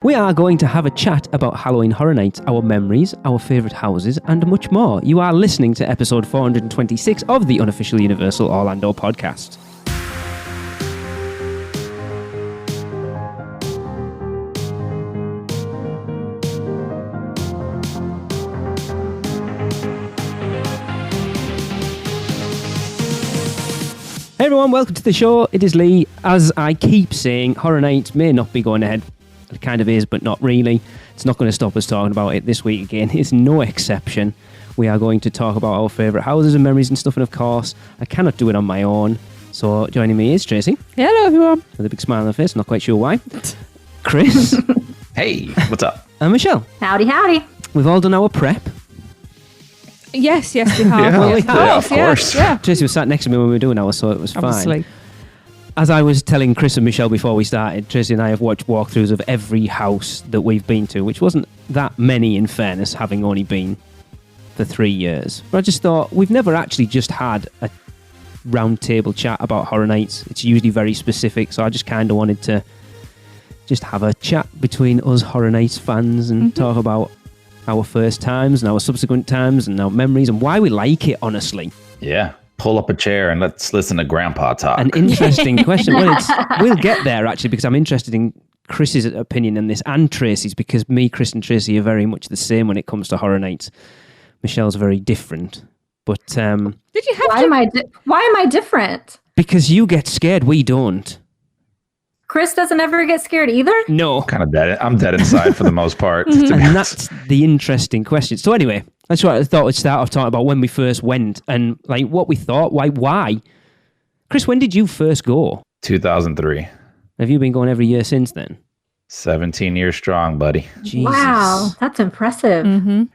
We are going to have a chat about Halloween Horror Nights, our memories, our favourite houses, and much more. You are listening to episode 426 of the Unofficial Universal Orlando podcast. Hey everyone, welcome to the show. It is Lee. As I keep saying, Horror Nights may not be going ahead. It kind of is, but not really. It's not going to stop us talking about it this week again. It's no exception. We are going to talk about our favourite houses and memories and stuff, and of course, I cannot do it on my own. So joining me is Tracy. Hello everyone. With a big smile on her face, not quite sure why. Chris. Hey, what's up? And Michelle. Howdy, howdy. We've all done our prep. Yes, we have. Well, we have. Of course. Yeah. Tracy was sat next to me when we were doing ours, so it was Obviously. fine. As I was telling Chris and Michelle before we started, Tracy and I have watched walkthroughs of every house that we've been to, which wasn't that many in fairness, having only been for 3 years. But I just thought, we've never actually just had a roundtable chat about Horror Nights. It's usually very specific, so I just kind of wanted to just have a chat between us Horror Nights fans and talk about our first times and our subsequent times and our memories and why we like it, honestly. Yeah. Pull up a chair and let's listen to Grandpa talk. An interesting question. Well, we'll get there, actually, because I'm interested in Chris's opinion on this and Tracy's, because me, Chris and Tracy are very much the same when it comes to Horror Nights. Michelle's very different. But Did you have Why am I different? because you get scared, we don't. Chris doesn't ever get scared either? No. Kind of dead. I'm dead inside for the most part. To be And honest. that's the interesting question. So anyway, that's what I thought we'd start off talking about when we first went and like what we thought. Why? Chris, when did you first go? 2003. Have you been going every year since then? 17 years strong, buddy. Jesus. Wow, that's impressive. And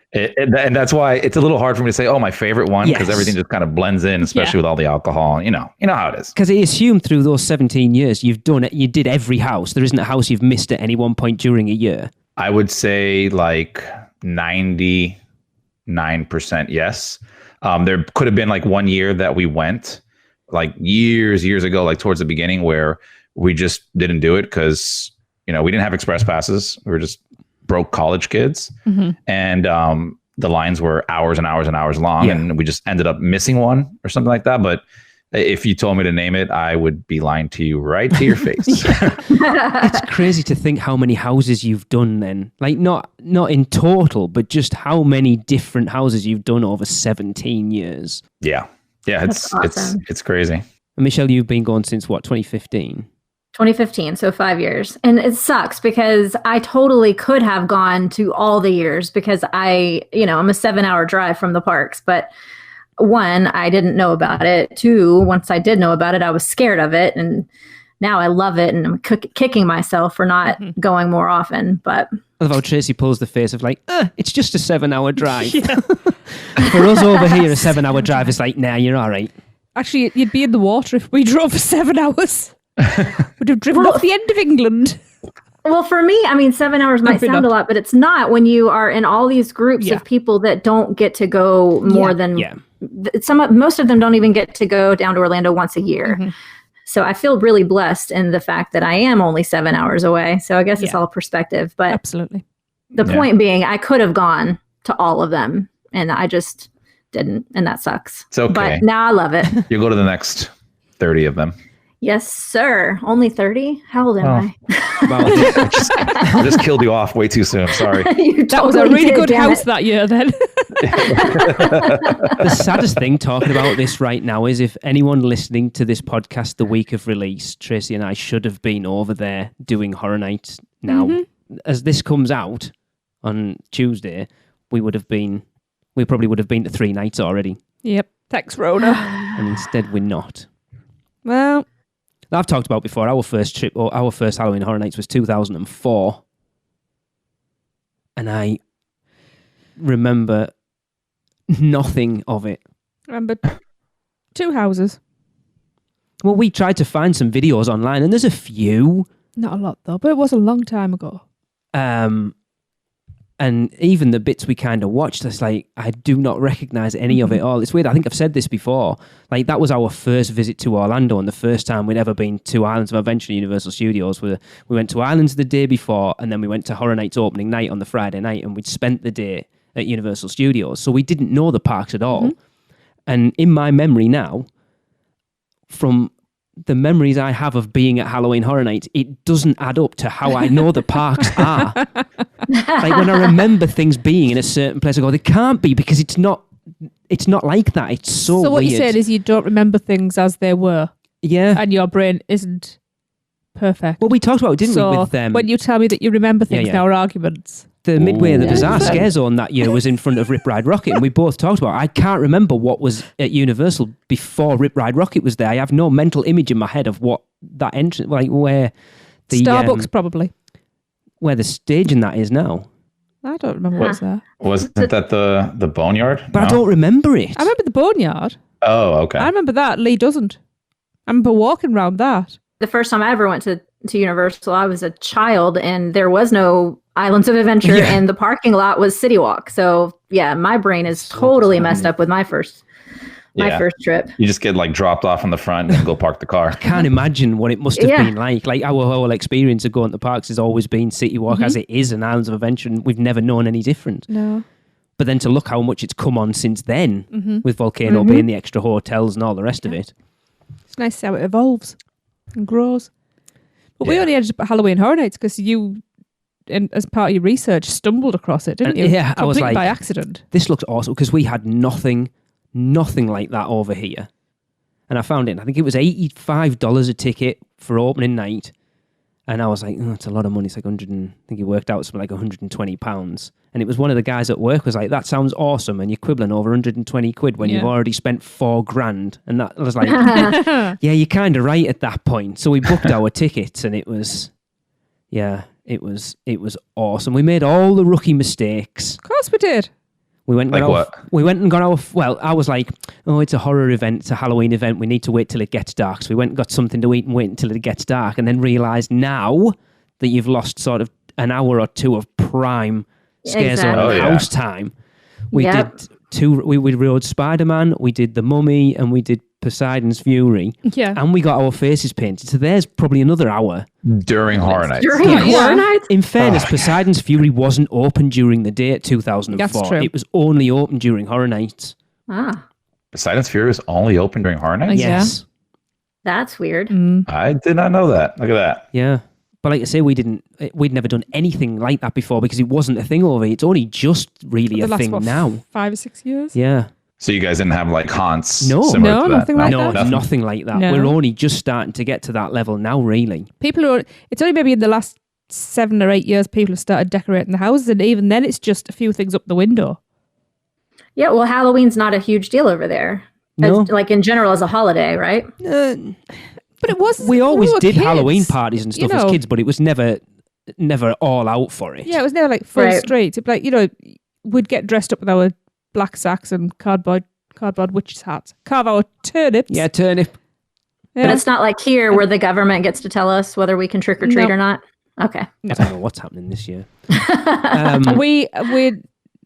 that's why it's a little hard for me to say, oh, my favorite one, because Yes. everything just kind of blends in, especially with all the alcohol. You know how it is. Because I assume through those 17 years, you did every house. There isn't a house you've missed at any one point during a year. I would say like 99% yes. There could have been like 1 year that we went like years ago, like towards the beginning, where we just didn't do it because, we didn't have express passes. We were just broke college kids. And the lines were hours and hours and hours long. Yeah. And we just ended up missing one or something like that. But if you told me to name it, I would be lying to you right to your face. It's crazy to think how many houses you've done then. Like not in total, but just how many different houses you've done over 17 years. Yeah. That's awesome. It's crazy. And Michelle, you've been going since what, 2015? 2015, so 5 years. And it sucks because I totally could have gone to all the years because I'm a 7-hour drive from the parks. But one, I didn't know about it. Two, once I did know about it, I was scared of it. And now I love it. And I'm kicking myself for not going more often. But I love how Tracy pulls the face of like, it's just a 7-hour drive. For us over here, a 7-hour drive is like, nah, you're all right. Actually, you'd be in the water if we drove for 7 hours. Would have driven off the end of England. Well, for me, 7 hours might Maybe sound not. a lot, but it's not when you are in all these groups of people that don't get to go more than most of them don't even get to go down to Orlando once a year. So I feel really blessed in the fact that I am only 7 hours away. So I guess it's all perspective. But Absolutely. the point being, I could have gone to all of them and I just didn't. And that sucks. It's okay. But now I love it. You'll go to the next 30 of them. Yes, sir. Only 30? How old am I? Well, I just killed you off way too soon. Sorry. That was a really good house that year then. the saddest thing talking about this right now is if anyone listening to this podcast the week of release, Tracy and I should have been over there doing Horror Nights now. As this comes out on Tuesday, we probably would have been to 3 nights already. Yep. Thanks, Rona. And instead we're not. Well, I've talked about before, our first trip, or our first Halloween Horror Nights was 2004. And I remember nothing of it. remember 2 houses. Well, we tried to find some videos online, and there's a few. Not a lot though, but it was a long time ago. And even the bits we kind of watched, it's like, I do not recognize any of it all. It's weird. I think I've said this before. Like, that was our first visit to Orlando and the first time we'd ever been to Islands of Adventure Universal Studios. We went to Islands the day before, and then we went to Horror Nights opening night on the Friday night, and we'd spent the day at Universal Studios. So we didn't know the parks at all. And in my memory now, from the memories I have of being at Halloween Horror Nights, it doesn't add up to how I know the parks are. Like, when I remember things being in a certain place, I go, they can't be, because it's not like that. It's so what weird. you're saying is you don't remember things as they were. Yeah. And your brain isn't perfect. Well, we talked about it, didn't we, with them? When you tell me that you remember things in our arguments. The Midway of the Bizarre Scare Zone that year was in front of Rip Ride Rocket, and we both talked about it. I can't remember what was at Universal before Rip Ride Rocket was there. I have no mental image in my head of what that entrance, like where the Starbucks probably, where the stage in that is now. I don't remember what was there. Wasn't that the Boneyard? But I don't remember it. I remember the Boneyard. Oh, okay. I remember that. Lee doesn't. I remember walking around that. The first time I ever went to Universal, I was a child, and there was no Islands of Adventure, and the parking lot was City Walk. So yeah, my brain is totally messed up with my first trip. You just get like dropped off on the front and go park the car. I can't imagine what it must have been like. Like, our whole experience of going to parks has always been City Walk as it is, and Islands of Adventure, and we've never known any different. No. But then to look how much it's come on since then, with Volcano Bay and the extra hotels and all the rest of it. It's nice to see how it evolves and grows. But we only ended up at Halloween Horror Nights because you, as part of your research, stumbled across it, didn't you? Yeah, I was like, by accident. This looks awesome, because we had nothing like that over here. And I found it, and I think it was $85 a ticket for opening night. And I was like, oh, that's a lot of money. It's like I think it worked out something like £120. And it was one of the guys at work was like, that sounds awesome. And you're quibbling over 120 quid when you've already spent $4,000. And that I was like, yeah, you're kind of right at that point. So we booked our tickets, and it was awesome. We made all the rookie mistakes. Of course we did. We went and got our, well, I was like, oh, it's a horror event, it's a Halloween event, we need to wait till it gets dark. So we went and got something to eat and wait until it gets dark, and then realised now that you've lost sort of an hour or two of prime Scare Zone house time. We did we rode Spider-Man, we did The Mummy, and we did Poseidon's Fury. Yeah. And we got our faces painted. So there's probably another hour. During Horror Nights. Horror Nights? In fairness, Poseidon's Fury wasn't open during the day at 2004. That's true. It was only open during Horror Nights. Poseidon's Fury was only open during Horror Nights? Yes. That's weird. I did not know that. Look at that. Yeah. But like I say, we'd never done anything like that before, because it wasn't a thing over here. It's only just really a thing now. 5 or 6 years? Yeah. So you guys didn't have like haunts? No, similar to that? Nothing like that. Nothing like that. No. We're only just starting to get to that level now, really. It's only maybe in the last 7 or 8 years people have started decorating the houses, and even then it's just a few things up the window. Yeah, well, Halloween's not a huge deal over there. No. Like in general as a holiday, right? But it was. We always did kids. Halloween parties and stuff as kids, but it was never all out for it. Yeah, it was never like full street. It'd be like, we'd get dressed up with our black sacks and cardboard witches hats, carve our turnips. Yeah, turnip. But it's not like here where the government gets to tell us whether we can trick or treat or not. Okay. I don't know what's happening this year.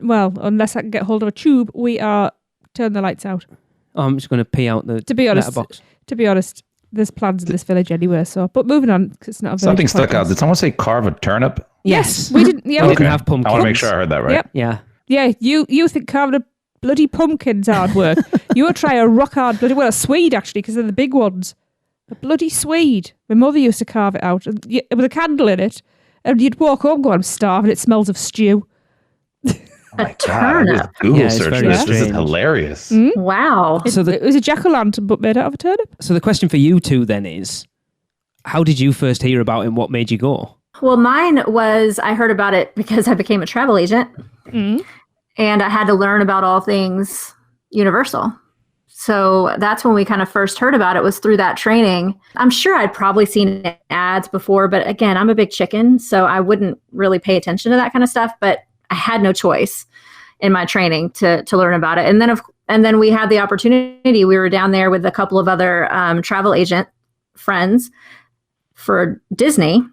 Well, unless I can get hold of a tube, we are turn the lights out. I'm just going to pee out the To be honest, letterbox. there's plans in this village anyway. So, but moving on, because it's not a village. Something stuck out. Did someone say carve a turnip? Yes. We didn't. Yeah, We we didn't have pumpkins. I want to make sure I heard that right. Yep. Yeah. Yeah, you think carving a bloody pumpkin's hard work. You would try a rock hard a Swede actually, because they're the big ones. A bloody Swede. My mother used to carve it out with a candle in it, and you'd walk home going, I'm starving, it smells of stew. Oh my God, I just Google search this. This is hilarious. Wow. It was a jack-o'-lantern, but made out of a turnip. So the question for you two then is, how did you first hear about it and what made you go? Well, mine was, I heard about it because I became a travel agent. And I had to learn about all things Universal. So that's when we kind of first heard about it, was through that training. I'm sure I'd probably seen ads before, but again, I'm a big chicken, so I wouldn't really pay attention to that kind of stuff. But I had no choice in my training to learn about it. And then we had the opportunity. We were down there with a couple of other travel agent friends for Disney,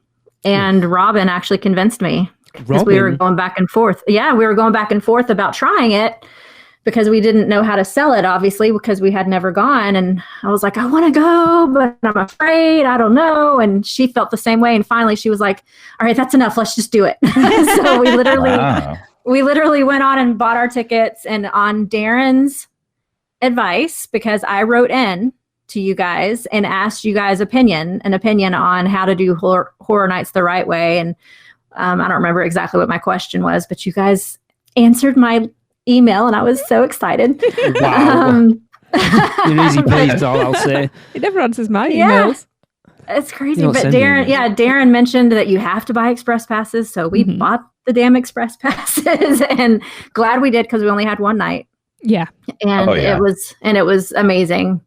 and Robin actually convinced me because we were going back and forth. Yeah, we were going back and forth about trying it because we didn't know how to sell it, obviously, because we had never gone. And I was like, I want to go, but I'm afraid. I don't know. And she felt the same way. And finally, she was like, all right, that's enough. Let's just do it. So we literally went on and bought our tickets. And on Darren's advice, because I wrote in to you guys and asked you guys an opinion on how to do horror nights the right way. And I don't remember exactly what my question was, but you guys answered my email and I was so excited. Wow. You're easy pleased, all I'll say. It never answers my emails. It's crazy. But Darren mentioned that you have to buy express passes. So we bought the damn express passes and glad we did because we only had one night. Yeah. And it was amazing.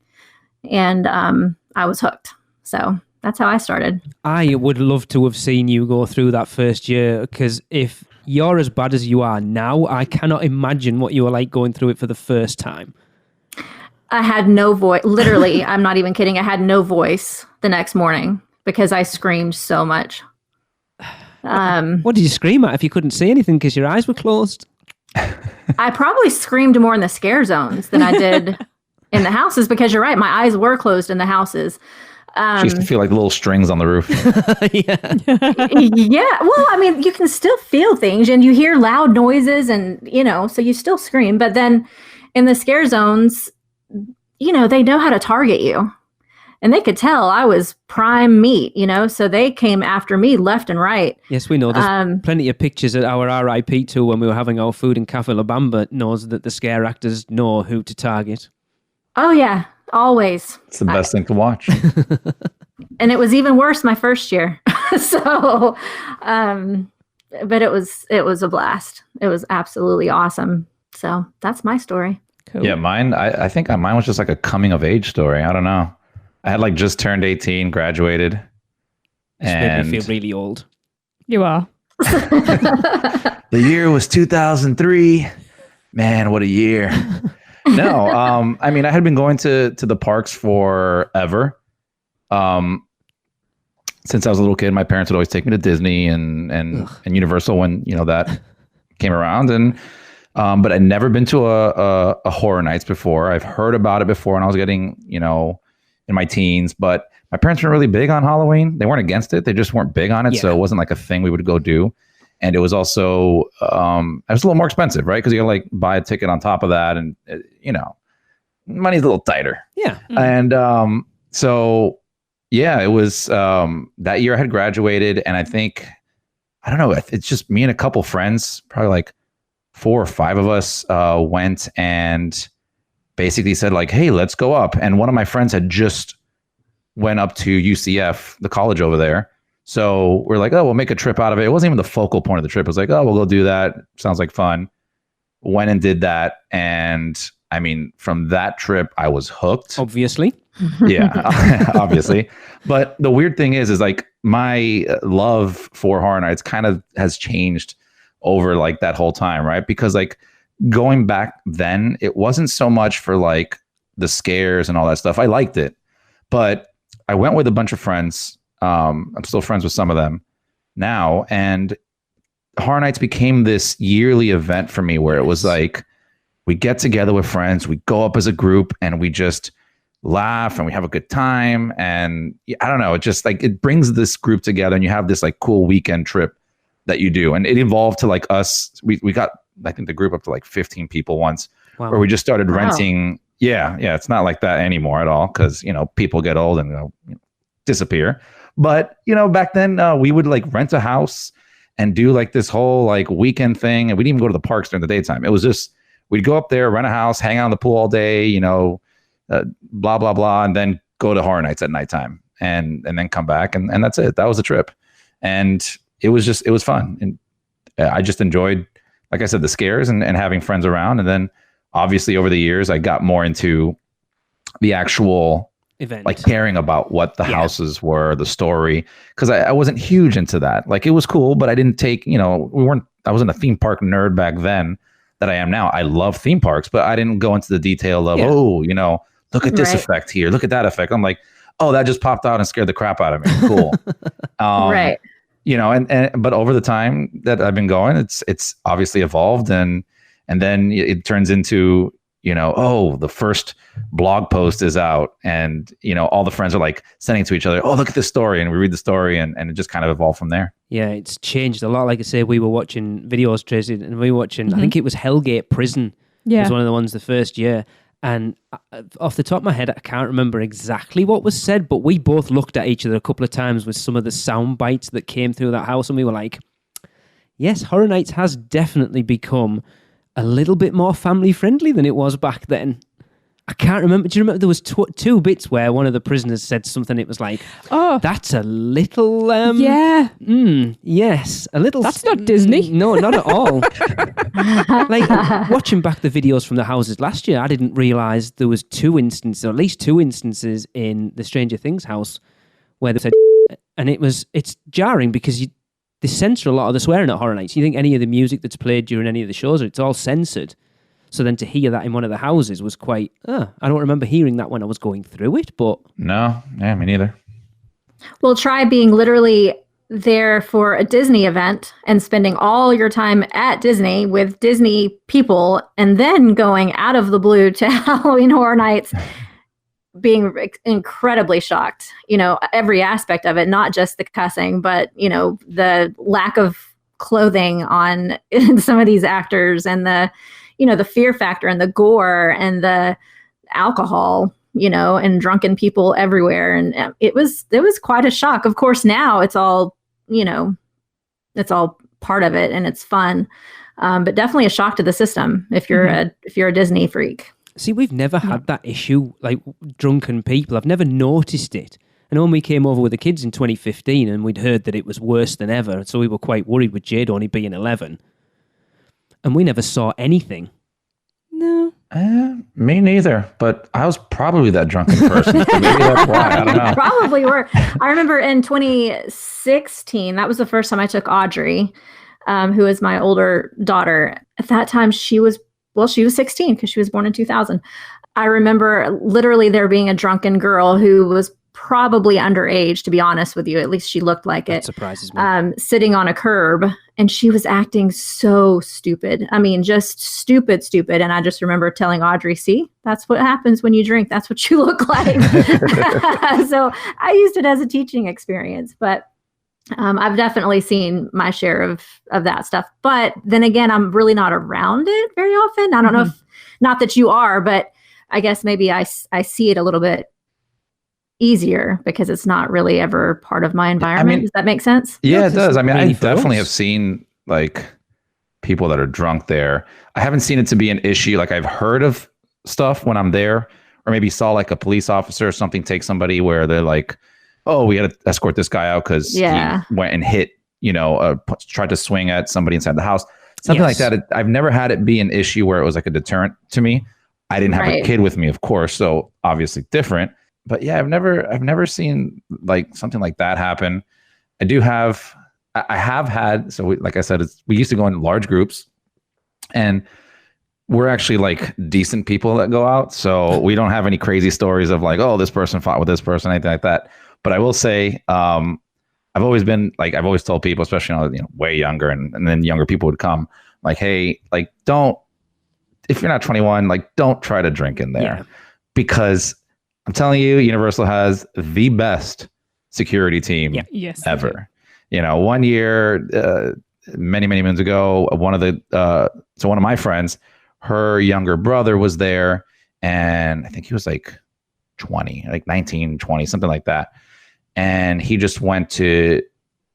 And I was hooked. So that's how I started. I would love to have seen you go through that first year because if you're as bad as you are now, I cannot imagine what you were like going through it for the first time. I had no voice. Literally, I'm not even kidding. I had no voice the next morning because I screamed so much. What did you scream at if you couldn't see anything because your eyes were closed? I probably screamed more in the scare zones than I did in the houses because you're right. My eyes were closed in the houses. She used to feel like little strings on the roof. Yeah. Well, I mean, you can still feel things and you hear loud noises and, so you still scream. But then in the scare zones, they know how to target you. And they could tell I was prime meat, so they came after me left and right. Yes, we know. There's plenty of pictures at our RIP tour when we were having our food in Cafe La Bamba knows that the scare actors know who to target. Oh, yeah. Always. It's the best thing to watch. And it was even worse my first year. So, but it was a blast. It was absolutely awesome. So that's my story. Cool. Yeah, mine, I think mine was just like a coming of age story. I don't know. I had just turned 18, graduated. And made me feel really old. You are. The year was 2003. Man, what a year. No, I mean, I had been going to the parks forever. Since I was a little kid, my parents would always take me to Disney and Universal when, that came around. And but I'd never been to a horror nights before. I've heard about it before and I was getting, in my teens, but my parents weren't really big on Halloween. They weren't against it. They just weren't big on it. Yeah. So it wasn't like a thing we would go do. And it was also, it was a little more expensive, right? Because you gotta buy a ticket on top of that. And, money's a little tighter. Yeah. Mm-hmm. And so, yeah, it was that year I had graduated. And I think, I don't know, it's just me and a couple friends, probably 4 or 5 of us went and basically said hey, let's go up. And one of my friends had just went up to UCF, the college over there. So we're like, oh, we'll make a trip out of it. It wasn't even the focal point of the trip. It was like, oh, we'll go do that. Sounds like fun. Went and did that. And I mean, from that trip, I was hooked. Obviously. Yeah, obviously. But the weird thing is my love for horror nights kind of has changed over that whole time, right? Because going back then, it wasn't so much for the scares and all that stuff. I liked it. But I went with a bunch of friends. I'm still friends with some of them now. And Horror Nights became this yearly event for me where it was we get together with friends, we go up as a group and we just laugh and we have a good time. And I don't know, it just it brings this group together and you have this cool weekend trip that you do. And it evolved to us, we got, I think the group up to 15 people once. Wow. Where we just started renting. Yeah. It's not like that anymore at all. Cause people get old and disappear. But, back then we would rent a house and do this whole weekend thing. And we didn't even go to the parks during the daytime. It was just, we'd go up there, rent a house, hang out in the pool all day, blah, blah, blah. And then go to Horror Nights at nighttime and then come back. And that's it. That was the trip. And it was fun. And I just enjoyed, like I said, the scares and having friends around. And then obviously over the years, I got more into the actual event, caring about what the houses were, the story, because I wasn't huge into that. It was cool, but I didn't take, I wasn't a theme park nerd back then that I am now. I love theme parks, but I didn't go into the detail of, look at this effect here, look at that effect. I'm like, oh, that just popped out and scared the crap out of me. Cool. Right. but over the time that I've been going, it's obviously evolved, and then it turns into, the first blog post is out, and all the friends are like sending to each other, oh, look at this story, and we read the story, and it just kind of evolved from there. Yeah, it's changed a lot. Like I say, we were watching videos, Tracy, and we were watching, I think it was Hellgate Prison. Yeah. Was one of the ones the first year. And off the top of my head, I can't remember exactly what was said, but we both looked at each other a couple of times with some of the sound bites that came through that house, and we were like, yes, Horror Nights has definitely become a little bit more family friendly than it was back then. I can't remember. Do you remember there was two bits where one of the prisoners said something? It was like, "Oh, that's a little, yes, a little." That's not Disney. No, not at all. Like watching back the videos from the houses last year, I didn't realize there was at least two instances in the Stranger Things house where they said, and it's jarring because they censor a lot of the swearing at Horror Nights. You think any of the music that's played during any of the shows, it's all censored. So then to hear that in one of the houses was quite, I don't remember hearing that when I was going through it, but... No, yeah, me neither. Well, try being literally there for a Disney event and spending all your time at Disney with Disney people, and then going out of the blue to Halloween Horror Nights, being incredibly shocked, every aspect of it, not just the cussing, but, the lack of clothing on some of these actors, and the fear factor and the gore and the alcohol, and drunken people everywhere. And it was quite a shock. Of course, now it's all, it's all part of it and it's fun. But definitely a shock to the system if you're a Disney freak. See, we've never had that issue, like drunken people. I've never noticed it. And when we came over with the kids in 2015 and we'd heard that it was worse than ever, so we were quite worried with Jade only being 11. And we never saw anything. No. Me neither, but I was probably that drunken person. Maybe that's why, I don't know. Probably were. I remember in 2016, that was the first time I took Audrey, who is my older daughter. At that time, she was 16 because she was born in 2000. I remember literally there being a drunken girl who was probably underage, to be honest with you. At least she looked like that it. Surprises me. Sitting on a curb, and she was acting so stupid. I mean, just stupid. And I just remember telling Audrey, see, that's what happens when you drink. That's what you look like. So I used it as a teaching experience, but I've definitely seen my share of that stuff. But then again, I'm really not around it very often. I don't know if, not that you are, but I guess maybe I see it a little bit easier because it's not really ever part of my environment. Does that make sense? Yeah, it does. I mean, I definitely have seen like people that are drunk there. I haven't seen it to be an issue. Like I've heard of stuff when I'm there, or maybe saw like a police officer or something take somebody where they're like, oh, we had to escort this guy out because he went and hit, tried to swing at somebody inside the house. Something like that. I've never had it be an issue where it was like a deterrent to me. I didn't have a kid with me, of course, so obviously different. But yeah, I've never seen like something like that happen. I have had, so like I said, we used to go in large groups, and we're actually like decent people that go out. So we don't have any crazy stories of like, oh, this person fought with this person, anything like that. But I will say, I've always been like, I've always told people, especially way younger, and then younger people would come like, hey, like if you're not 21, like don't try to drink in there, because I'm telling you, Universal has the best security team ever. One year, many moons ago, one of my friends, her younger brother was there, and I think he was like 20, like 19, 20, something like that. And he just we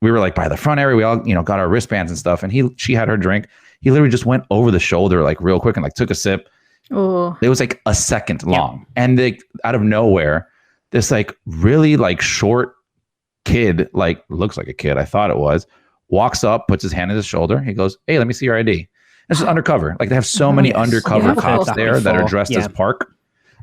were like by the front area. We all, got our wristbands and stuff. And she had her drink. He literally just went over the shoulder, like real quick, and like took a sip. Oh, it was like a second long. And out of nowhere, this like really like short kid, like looks like a kid, I thought it was, walks up, puts his hand on his shoulder. He goes, hey, let me see your ID. This is undercover. Like they have so many undercover cops there that are dressed as park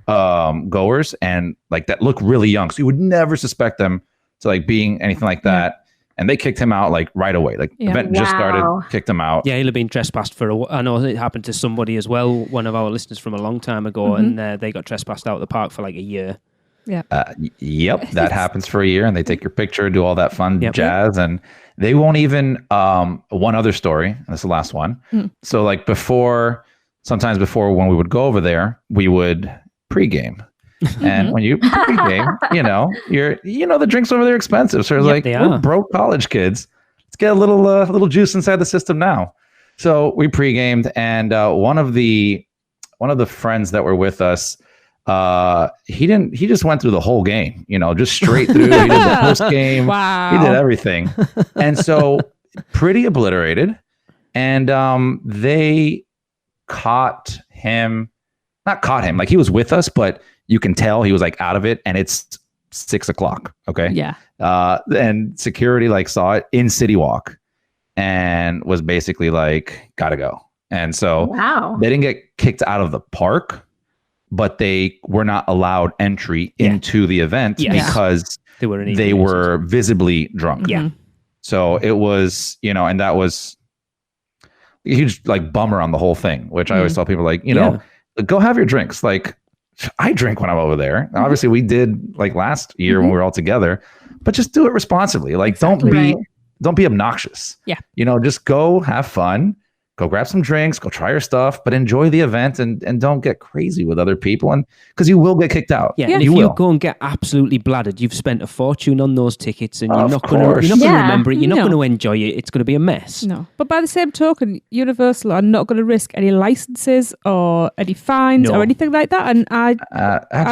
goers, and like that look really young. So you would never suspect them to like being anything like that. And they kicked him out like right away. Like the event just started, kicked him out. Yeah, he'll have been trespassed I know it happened to somebody as well, one of our listeners from a long time ago, and they got trespassed out of the park for like a year. Yeah. Yep, that happens for a year, and they take your picture, do all that fun Yep. jazz, and they won't even. One other story, and this is the last one. So, like sometimes before when we would go over there, we would pregame. And when you pregame, the drinks over there are expensive. So it's like, we're broke college kids. Let's get a little juice inside the system now. So we pre-gamed, and one of the friends that were with us, he just went through the whole game, just straight through. He did the post game. Wow. He did everything. And so pretty obliterated. And they not caught him. Like, he was with us, but you can tell he was like out of it, and it's 6:00. Okay. Yeah. And security saw it in City Walk and was basically like, gotta go. And so they didn't get kicked out of the park, but they were not allowed entry into the event because they were visibly drunk. Yeah. So it was, and that was a huge bummer on the whole thing, which I always tell people go have your drinks. Like, I drink when I'm over there. Obviously we did last year when we were all together, but just do it responsibly. Don't be obnoxious. Yeah. Just go have fun, go grab some drinks, go try your stuff, but enjoy the event and don't get crazy with other people, and because you will get kicked out. Yeah. And if you go and get absolutely bladdered, you've spent a fortune on those tickets, and you're not going to remember it. You're not going to enjoy it. It's going to be a mess. No. But by the same token, Universal are not going to risk any licenses or any fines or anything like that. And I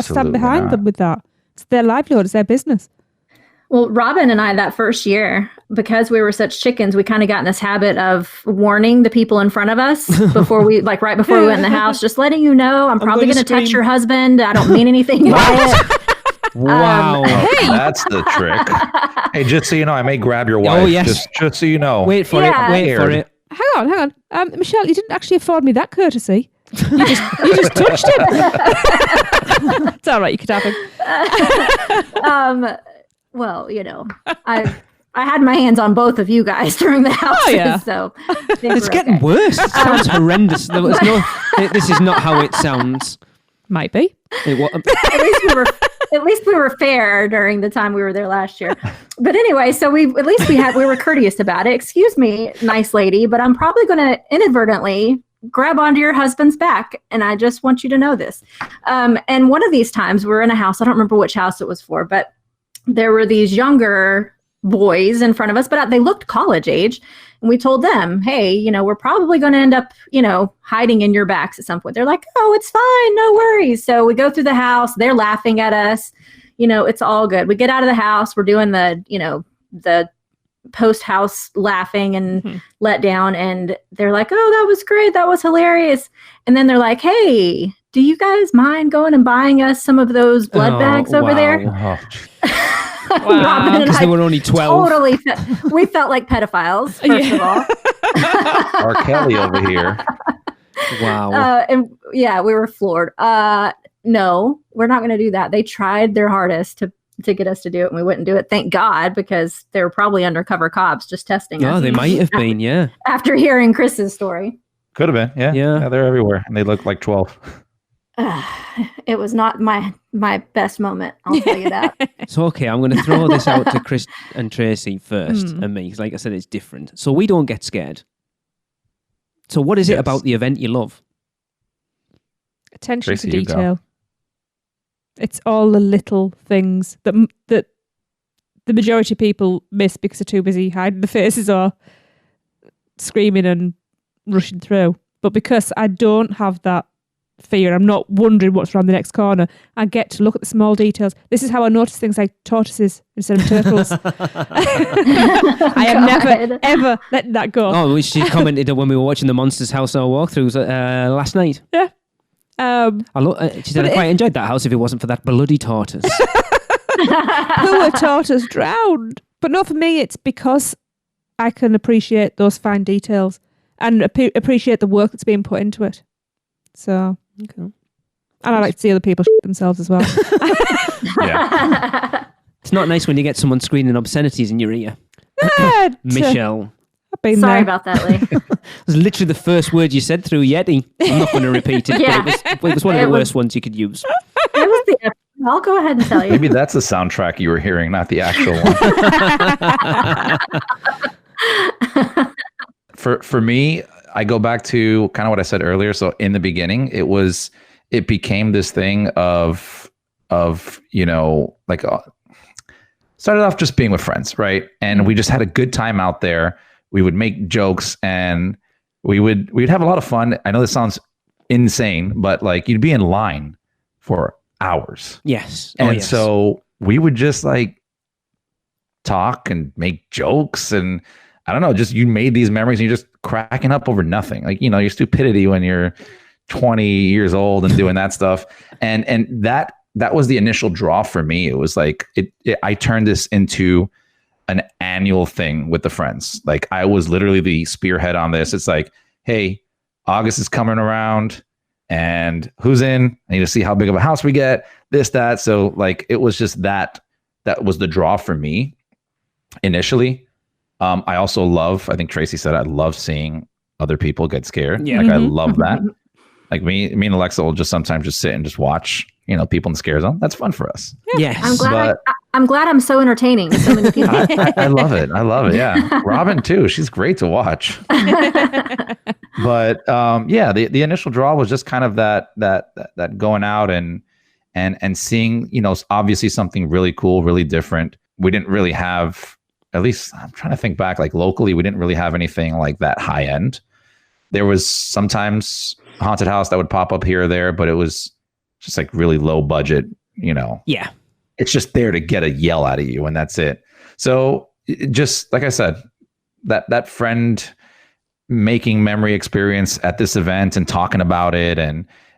stand behind them with that. It's their livelihood. It's their business. Well, Robin and I, that first year, because we were such chickens, we kind of got in this habit of warning the people in front of us before we, right before we went in the house, just letting you know, I'm probably going to touch your husband. I don't mean anything by it. Wow. That's the trick. Hey, just so you know, I may grab your wife. Oh, yes. Just so you know. Wait for it. Hang on. Michelle, you didn't actually afford me that courtesy. You just touched him. It's all right. You could have him. Well, I had my hands on both of you guys during the houses, so it's getting worse. It sounds horrendous. This is not how it sounds. Might be. At least we were fair during the time we were there last year. But anyway, so we were courteous about it. Excuse me, nice lady, but I'm probably going to inadvertently grab onto your husband's back, and I just want you to know this. And one of these times we were in a house. I don't remember which house it was for, but there were these younger boys in front of us, but they looked college age. And we told them, hey, we're probably going to end up, hiding in your backs at some point. They're like, oh, it's fine. No worries. So we go through the house. They're laughing at us. It's all good. We get out of the house. We're doing the post-house laughing and let down. And they're like, oh, that was great. That was hilarious. And then they're like, hey, do you guys mind going and buying us some of those blood bags over there? Wow, because they were only 12. Totally, we felt like pedophiles. First of all, R. Kelly over here. Wow. And we were floored. No, we're not going to do that. They tried their hardest to get us to do it, and we wouldn't do it. Thank God, because they were probably undercover cops just testing us. Oh, they might have been, yeah. After hearing Chris's story, could have been, yeah. They're everywhere, and they look like 12. It was not my best moment, I'll tell you that. So, okay, I'm going to throw this out to Chris and Tracy first, and me, because like I said, it's different. So we don't get scared. So what is it about the event you love? Attention Tracy, to detail. It's all the little things that the majority of people miss because they're too busy hiding the faces or screaming and rushing through. But because I don't have that fear, I'm not wondering what's around the next corner, I get to look at the small details. This is how I notice things like tortoises instead of turtles. I am never ever letting that go. Oh, she commented when we were watching the Monsters House Hour walkthroughs last night. Yeah. She said I quite enjoyed that house if it wasn't for that bloody tortoise. Poor tortoise drowned. But no, for me it's because I can appreciate those fine details and appreciate the work that's being put into it. So, okay. And I like to see other people themselves as well. Yeah. It's not nice when you get someone screaming obscenities in your ear. Michelle. Sorry about that, Lee. It was literally the first word you said through Yeti. I'm not going to repeat it, but it was one of the worst ones you could use. It was the I'll go ahead and tell you. Maybe that's the soundtrack you were hearing, not the actual one. For me, I go back to kind of what I said earlier. So in the beginning, it became this thing of like started off just being with friends, right? And we just had a good time out there. We would make jokes and we'd have a lot of fun. I know this sounds insane, but like you'd be in line for hours. Yes. And so we would just like talk and make jokes, and I don't know, just you made these memories and you're just cracking up over nothing. Like, your stupidity when you're 20 years old and doing that stuff. And that was the initial draw for me. It was like I turned this into an annual thing with the friends. Like I was literally the spearhead on this. It's like, hey, August is coming around and who's in? I need to see how big of a house we get, this, that. So like, it was just that was the draw for me initially. I also I think Tracy said, I love seeing other people get scared. Yeah. Like I love that. Like me and Alexa will just sometimes just sit and just watch, people in the scare zone. That's fun for us. Yes. I'm glad I'm so entertaining to so many people. I love it. Yeah. Robin too. She's great to watch. But the initial draw was just kind of that going out and seeing, obviously something really cool, really different. We didn't really have, at least I'm trying to think back, like locally, we didn't really have anything like that high end. There was sometimes a haunted house that would pop up here or there, but it was just like really low budget, Yeah. It's just there to get a yell out of you, and that's it. So just like I said, that friend making memory experience at this event and talking about it,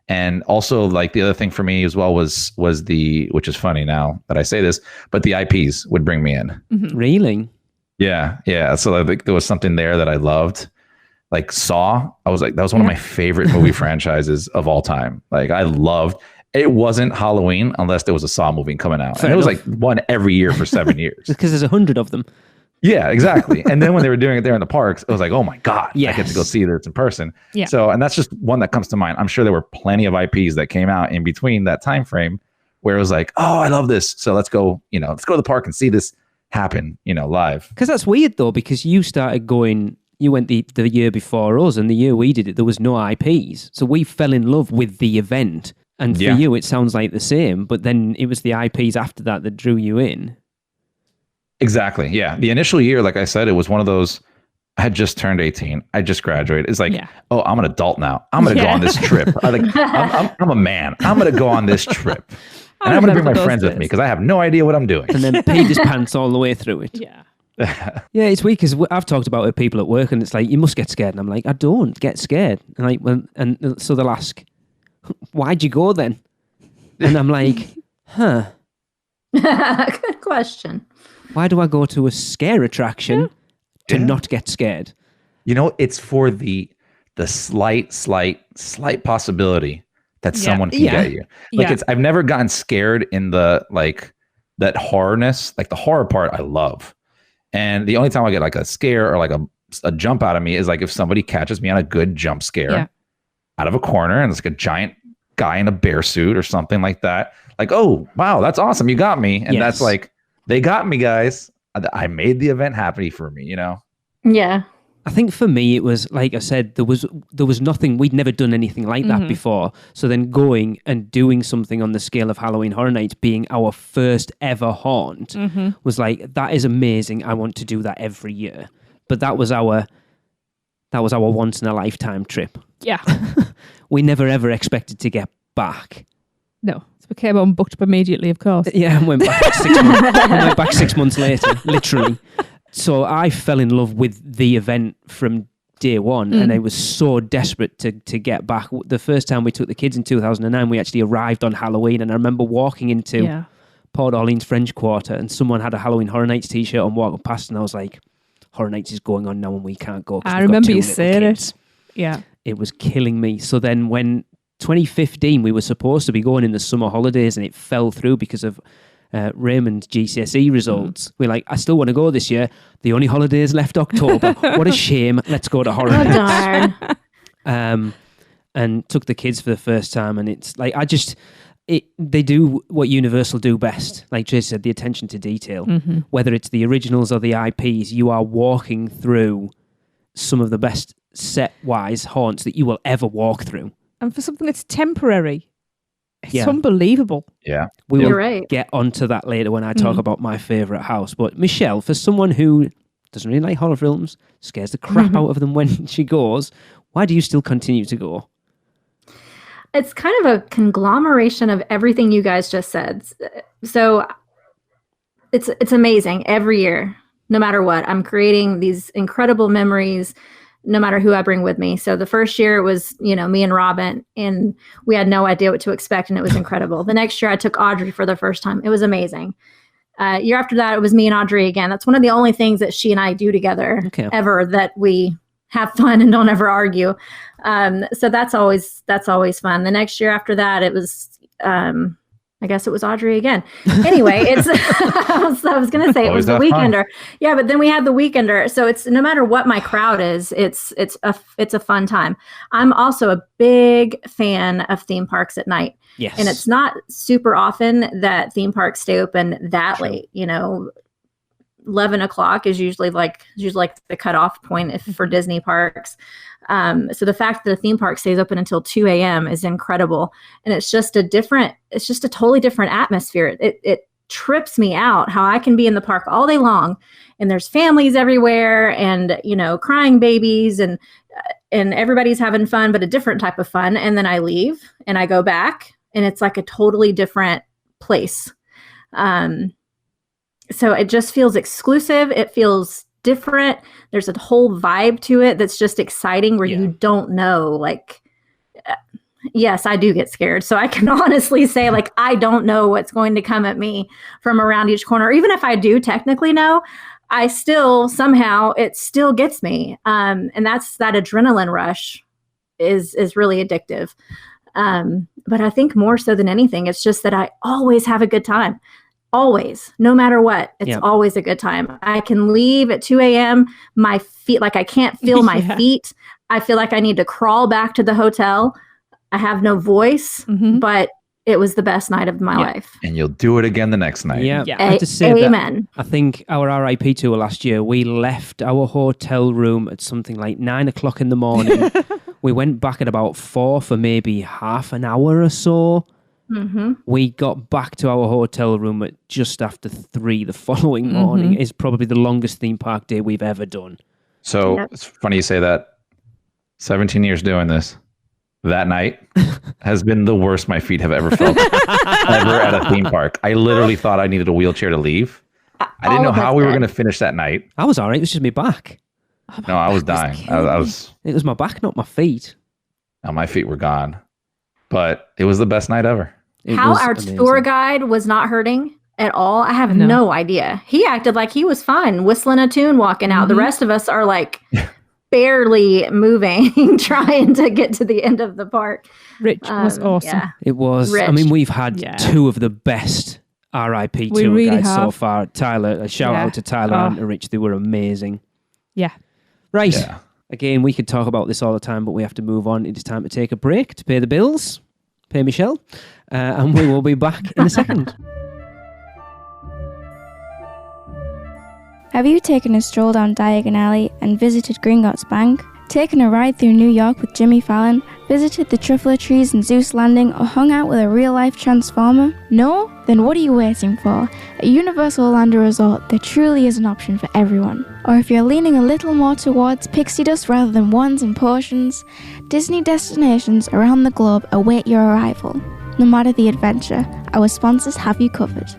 and also like the other thing for me as well was which is funny now that I say this, but the IPs would bring me in. Mm-hmm. Really? Yeah. So I think there was something there that I loved. Like Saw, I was like, that was one of my favorite movie franchises of all time. Like I loved. It wasn't Halloween unless there was a Saw movie coming out. Fair and it was enough. like one every year for 7 years. Because there's 100 of them. Yeah, exactly. And then when they were doing it there in the parks, it was like, oh my God, I get to go see this in person. Yeah. So, and that's just one that comes to mind. I'm sure there were plenty of IPs that came out in between that time frame where it was like, oh, I love this. So let's go to the park and see this happen, live. Because that's weird though, because you started going, you went the year before us, and the year we did it, there was no IPs. So we fell in love with the event. And for you, it sounds like the same, but then it was the IPs after that drew you in. Exactly. Yeah. The initial year, like I said, it was one of those, I had just turned 18. I just graduated. It's like, oh, I'm an adult now. I'm going to go on this trip. I'm a man. I'm going to go on this trip. And I'm going to bring my friends with me because I have no idea what I'm doing. And then peed his pants all the way through it. Yeah. Yeah, it's weird because I've talked about it with people at work, and it's like, you must get scared. And I'm like, I don't get scared. And like, and so they'll ask, why'd you go then? And I'm like, Good question. Why do I go to a scare attraction to not get scared? It's for the slight possibility that someone can get you. Like I've never gotten scared in the like that horrorness, like the horror part I love. And the only time I get like a scare or like a jump out of me is like if somebody catches me on a good jump scare out of a corner and it's like a giant guy in a bear suit or something like that. Like, oh, wow, that's awesome. You got me. And that's like, they got me, guys. I made the event happy for me, Yeah. I think for me, it was, like I said, there was nothing, we'd never done anything like that before. So then going and doing something on the scale of Halloween Horror Nights being our first ever haunt was like, that is amazing. I want to do that every year. But that was our once in a lifetime trip. Yeah. We never ever expected to get back. No. We came on booked up immediately, of course. Yeah, and went back 6 months. Went back 6 months later, literally. So I fell in love with the event from day one, and I was so desperate to get back. The first time we took the kids in 2009, we actually arrived on Halloween, and I remember walking into Port Orleans French Quarter, and someone had a Halloween Horror Nights t-shirt on, walking past, and I was like, Horror Nights is going on now and we can't go. I remember you saying it. Yeah. It was killing me. So then when 2015, we were supposed to be going in the summer holidays, and it fell through because of Raymond's GCSE results. We're like, I still want to go this year. The only holidays left October. What a shame. Let's go to Horror Nights. Darn. And took the kids for the first time, and it's like, they do what Universal do best. Like Tracy said, the attention to detail. Mm-hmm. Whether it's the originals or the IPs, you are walking through some of the best set-wise haunts that you will ever walk through. And for something that's temporary, it's Yeah. unbelievable. Yeah. We You're will right. get onto that later when I talk about my favourite house. But Michelle, for someone who doesn't really like horror films, scares the crap out of them when she goes, why do you still continue to go? It's kind of a conglomeration of everything you guys just said. So it's amazing every year, no matter what. I'm creating these incredible memories, no matter who I bring with me. So the first year it was, me and Robin, and we had no idea what to expect, and it was incredible. The next year I took Audrey for the first time. It was amazing. Year after that, it was me and Audrey again. That's one of the only things that she and I do together ever, that we have fun and don't ever argue. So that's always fun. The next year after that, it was, I guess it was Audrey again. Anyway, it's, I was going to say it was the Weekender. Yeah, but then we had the Weekender. So it's, no matter what my crowd is, it's a fun time. I'm also a big fan of theme parks at night. Yes. And it's not super often that theme parks stay open that late, 11 o'clock is usually like the cutoff point for Disney parks. So the fact that a theme park stays open until 2 a.m. is incredible. And it's just a totally different atmosphere. It trips me out how I can be in the park all day long and there's families everywhere and, crying babies and everybody's having fun, but a different type of fun. And then I leave and I go back and it's like a totally different place. So it just feels exclusive. It feels different. There's a whole vibe to it that's just exciting where you don't know, yes, I do get scared. So I can honestly say, I don't know what's going to come at me from around each corner. Even if I do technically know, I still somehow, it still gets me. And that's that adrenaline rush is really addictive. But I think more so than anything, it's just that I always have a good time. Always, no matter what, it's always a good time. I can leave at 2 a.m. My feet, I can't feel my feet. I feel like I need to crawl back to the hotel. I have no voice, but it was the best night of my life. And you'll do it again the next night. Yeah. I have to say Amen. That I think our RIP tour last year, we left our hotel room at something like 9 o'clock in the morning. We went back at about 4 for maybe half an hour or so. Mm-hmm. We got back to our hotel room at just after 3 the following morning. It's probably the longest theme park day we've ever done. So it's funny you say that. 17 years doing this. That night has been the worst my feet have ever felt ever at a theme park. I literally thought I needed a wheelchair to leave. I didn't know how we were going to finish that night. I was all right. It was just my back. No, I was dying. I was. It was my back, not my feet. No, my feet were gone. But it was the best night ever. How our tour guide was not hurting at all, I have no idea. He acted like he was fine, whistling a tune, walking out. The rest of us are barely moving, trying to get to the end of the park. Rich was awesome. Yeah. It was. Rich. I mean, we've had two of the best RIP tour guides so far. Tyler, a shout out to Tyler and Rich. They were amazing. Yeah. Right. Yeah. Again, we could talk about this all the time, but we have to move on. It is time to take a break to pay the bills. Pay Michelle. And we will be back in a second. Have you taken a stroll down Diagon Alley and visited Gringotts Bank? Taken a ride through New York with Jimmy Fallon? Visited the Truffler Trees in Zeus Landing or hung out with a real-life Transformer? No? Then what are you waiting for? At Universal Orlando Resort, there truly is an option for everyone. Or if you're leaning a little more towards pixie dust rather than ones and portions, Disney destinations around the globe await your arrival. No matter the adventure, our sponsors have you covered.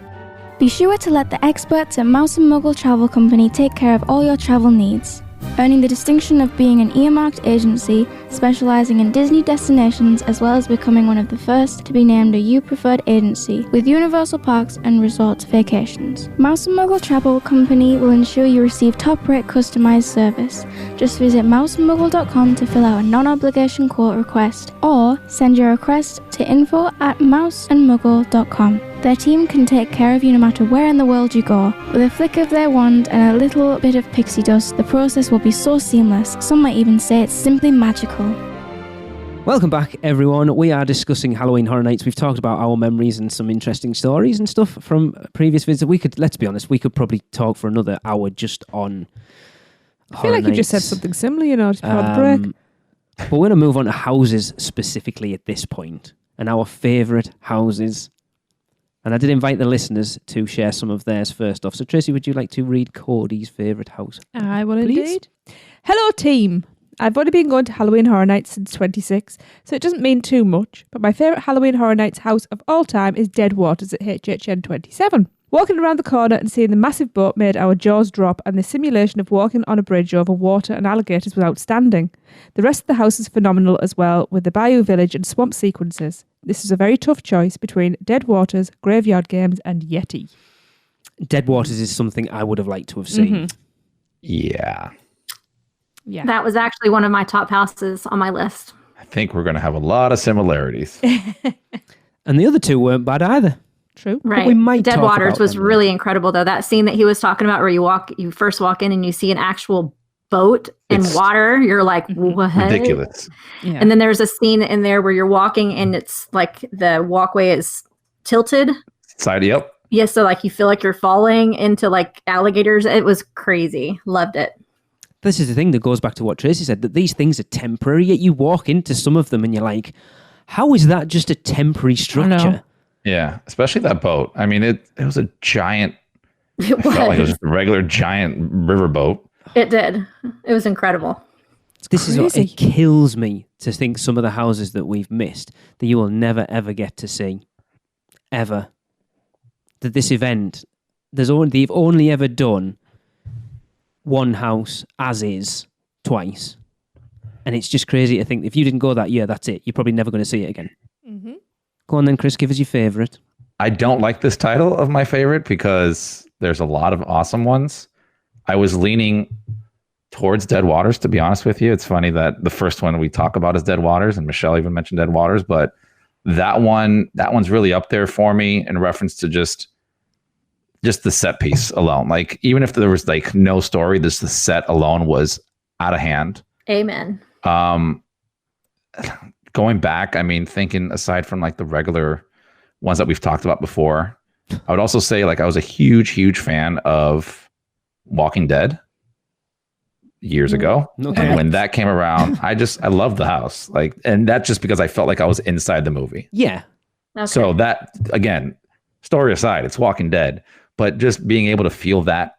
Be sure to let the experts at Mouse & Muggle Travel Company take care of all your travel needs. Earning the distinction of being an earmarked agency specializing in Disney destinations, as well as becoming one of the first to be named a U-Preferred agency with Universal Parks and Resorts Vacations. Mouse & Muggle Travel Company will ensure you receive top-rate customized service. Just visit mouseandmuggle.com to fill out a non-obligation quote request or send your request to info@mouseandmuggle.com. Their team can take care of you no matter where in the world you go. With a flick of their wand and a little bit of pixie dust, the process will be so seamless, some might even say it's simply magical. Welcome back, everyone. We are discussing Halloween Horror Nights. We've talked about our memories and some interesting stories and stuff from previous visits. Let's be honest, we could probably talk for another hour just on I feel like you just said something similar, just before the break. But we're going to move on to houses specifically at this point, and our favourite houses. And I did invite the listeners to share some of theirs first off. So, Tracy, would you like to read Cody's favourite house? I will indeed. Hello, team. I've only been going to Halloween Horror Nights since 26, so it doesn't mean too much, but my favourite Halloween Horror Nights house of all time is Dead Waters at HHN 27. Walking around the corner and seeing the massive boat made our jaws drop, and the simulation of walking on a bridge over water and alligators was outstanding. The rest of the house is phenomenal as well, with the bayou village and swamp sequences. This is a very tough choice between Dead Waters, Graveyard Games and Yeti. Dead Waters is something I would have liked to have seen. Mm-hmm. Yeah. That was actually one of my top houses on my list. I think we're going to have a lot of similarities. And the other two weren't bad either. True. Right. We might Dead talk Waters about was them really incredible, though. That scene that he was talking about where you first walk in and you see an actual boat in water. You're like, what? Ridiculous. Yeah. And then there's a scene in there where you're walking and it's like the walkway is tilted. Side, yep. Yeah, so like you feel like you're falling into like alligators. It was crazy. Loved it. This is the thing that goes back to what Tracy said, that these things are temporary, yet you walk into some of them and you're like, how is that just a temporary structure? Yeah, especially that boat. I mean, it was a giant, it felt like it was just a regular giant river boat. It did. It was incredible. This is what it kills me to think some of the houses that we've missed that you will never, ever get to see. Ever. That this event, they've only ever done one house as is twice, and it's just crazy to think if you didn't go that year, that's it. You're probably never going to see it again. Mm-hmm. Go on then, Chris, give us your favourite. I don't like this title of my favorite because there's a lot of awesome ones. I was leaning towards Dead Waters, to be honest with you. It's funny that the first one we talk about is Dead Waters, and Michelle even mentioned Dead Waters, but that one's really up there for me in reference to just the set piece alone. Like, even if there was like no story, the set alone was out of hand. Amen. Going back, I mean, thinking aside from like the regular ones that we've talked about before, I would also say like I was a huge fan of Walking Dead years ago. Okay. And when that came around, I loved the house. Like, and that's just because I felt like I was inside the movie. Yeah. Okay. So that, again, story aside, it's Walking Dead. But just being able to feel that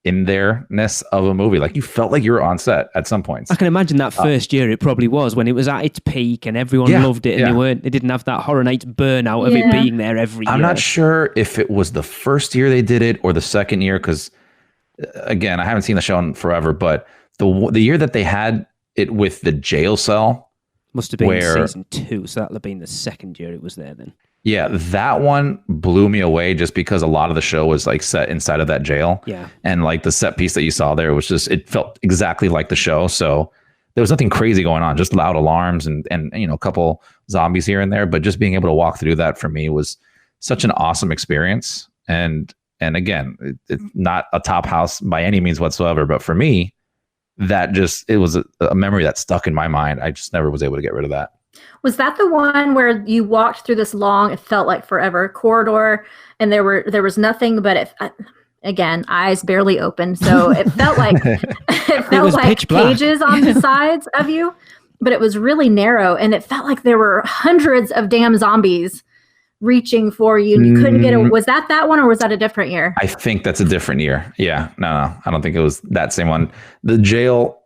in there-ness of a movie, like you felt like you were on set at some points. I can imagine that first year it probably was when it was at its peak and everyone loved it, and they didn't have that Horror Nights burnout of it being there every year. I'm not sure if it was the first year they did it or the second year, because again, I haven't seen the show in forever, but the year that they had it with the jail cell must have been season 2, so that'll have been the second year it was there then. Yeah, that one blew me away just because a lot of the show was like set inside of that jail. Yeah. And like the set piece that you saw there was just, it felt exactly like the show. So there was nothing crazy going on, just loud alarms and a couple zombies here and there. But just being able to walk through that for me was such an awesome experience. And again, it's not a top house by any means whatsoever. But for me, it was a memory that stuck in my mind. I just never was able to get rid of that. Was that the one where you walked through this long, it felt like forever, corridor, and there was nothing but again, eyes barely open, so it felt like pages on the sides of you, but it was really narrow, and it felt like there were hundreds of damn zombies reaching for you, and you couldn't get was that one, or was that a different year? I think that's a different year. Yeah, no, I don't think it was that same one. The jail.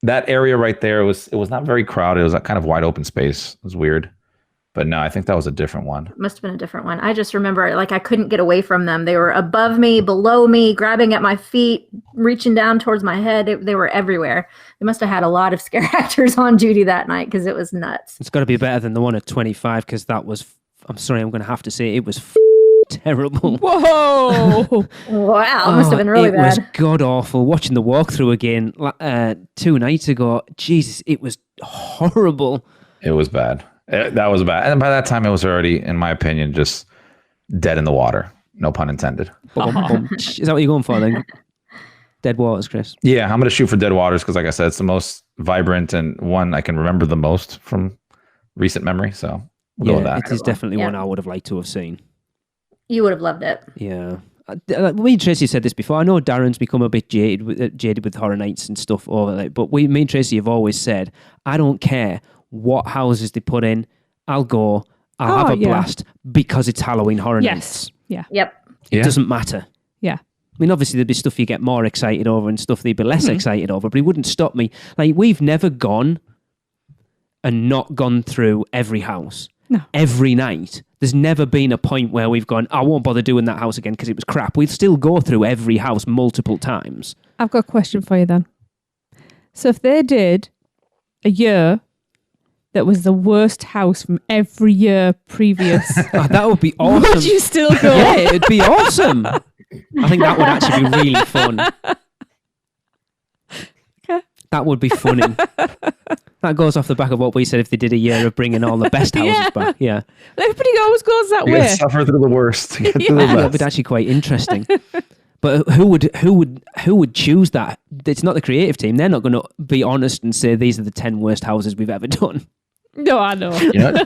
That area right there, it was not very crowded. It was a kind of wide open space. It was weird. But no, I think that was a different one. It must have been a different one. I just remember like I couldn't get away from them. They were above me, below me, grabbing at my feet, reaching down towards my head. They were everywhere. They must have had a lot of scare actors on duty that night because it was nuts. It's got to be better than the one at 25 because that was, I'm sorry, I'm going to have to say it was terrible. Whoa! Wow, it must have been really bad. It was god awful. Watching the walkthrough again 2 nights ago, Jesus, it was horrible. It was bad. That was bad. And by that time, it was already, in my opinion, just dead in the water. No pun intended. Is that what you're going for then? Dead Waters, Chris. Yeah, I'm going to shoot for Dead Waters because, like I said, it's the most vibrant and one I can remember the most from recent memory. So we'll go with that. It is definitely Yeah. one I would have liked to have seen. You would have loved it. Yeah. Me and Tracy said this before. I know Darren's become a bit jaded with Horror Nights and stuff over there, but me and Tracy have always said, I don't care what houses they put in. I'll go. I'll have a blast because it's Halloween Horror Nights. Yeah. Yep. It doesn't matter. Yeah. I mean, obviously, there'd be stuff you get more excited over and stuff that you'd be less excited over, but it wouldn't stop me. Like, we've never gone and not gone through every house. No. Every night. There's never been a point where we've gone, I won't bother doing that house again because it was crap. We'd still go through every house multiple times. I've got a question for you then. So if they did a year that was the worst house from every year previous, Oh, that would be awesome. would you still go? Yeah, it'd be awesome. I think that would actually be really fun. Okay. That would be funny. That goes off the back of what we said if they did a year of bringing all the best houses back. Yeah. Everybody always goes that You way. gotta suffer through the worst to get to the That would best. be actually quite interesting. But who would choose that? It's not the creative team. They're not going to be honest and say these are the 10 worst houses we've ever done. No, I know. You know,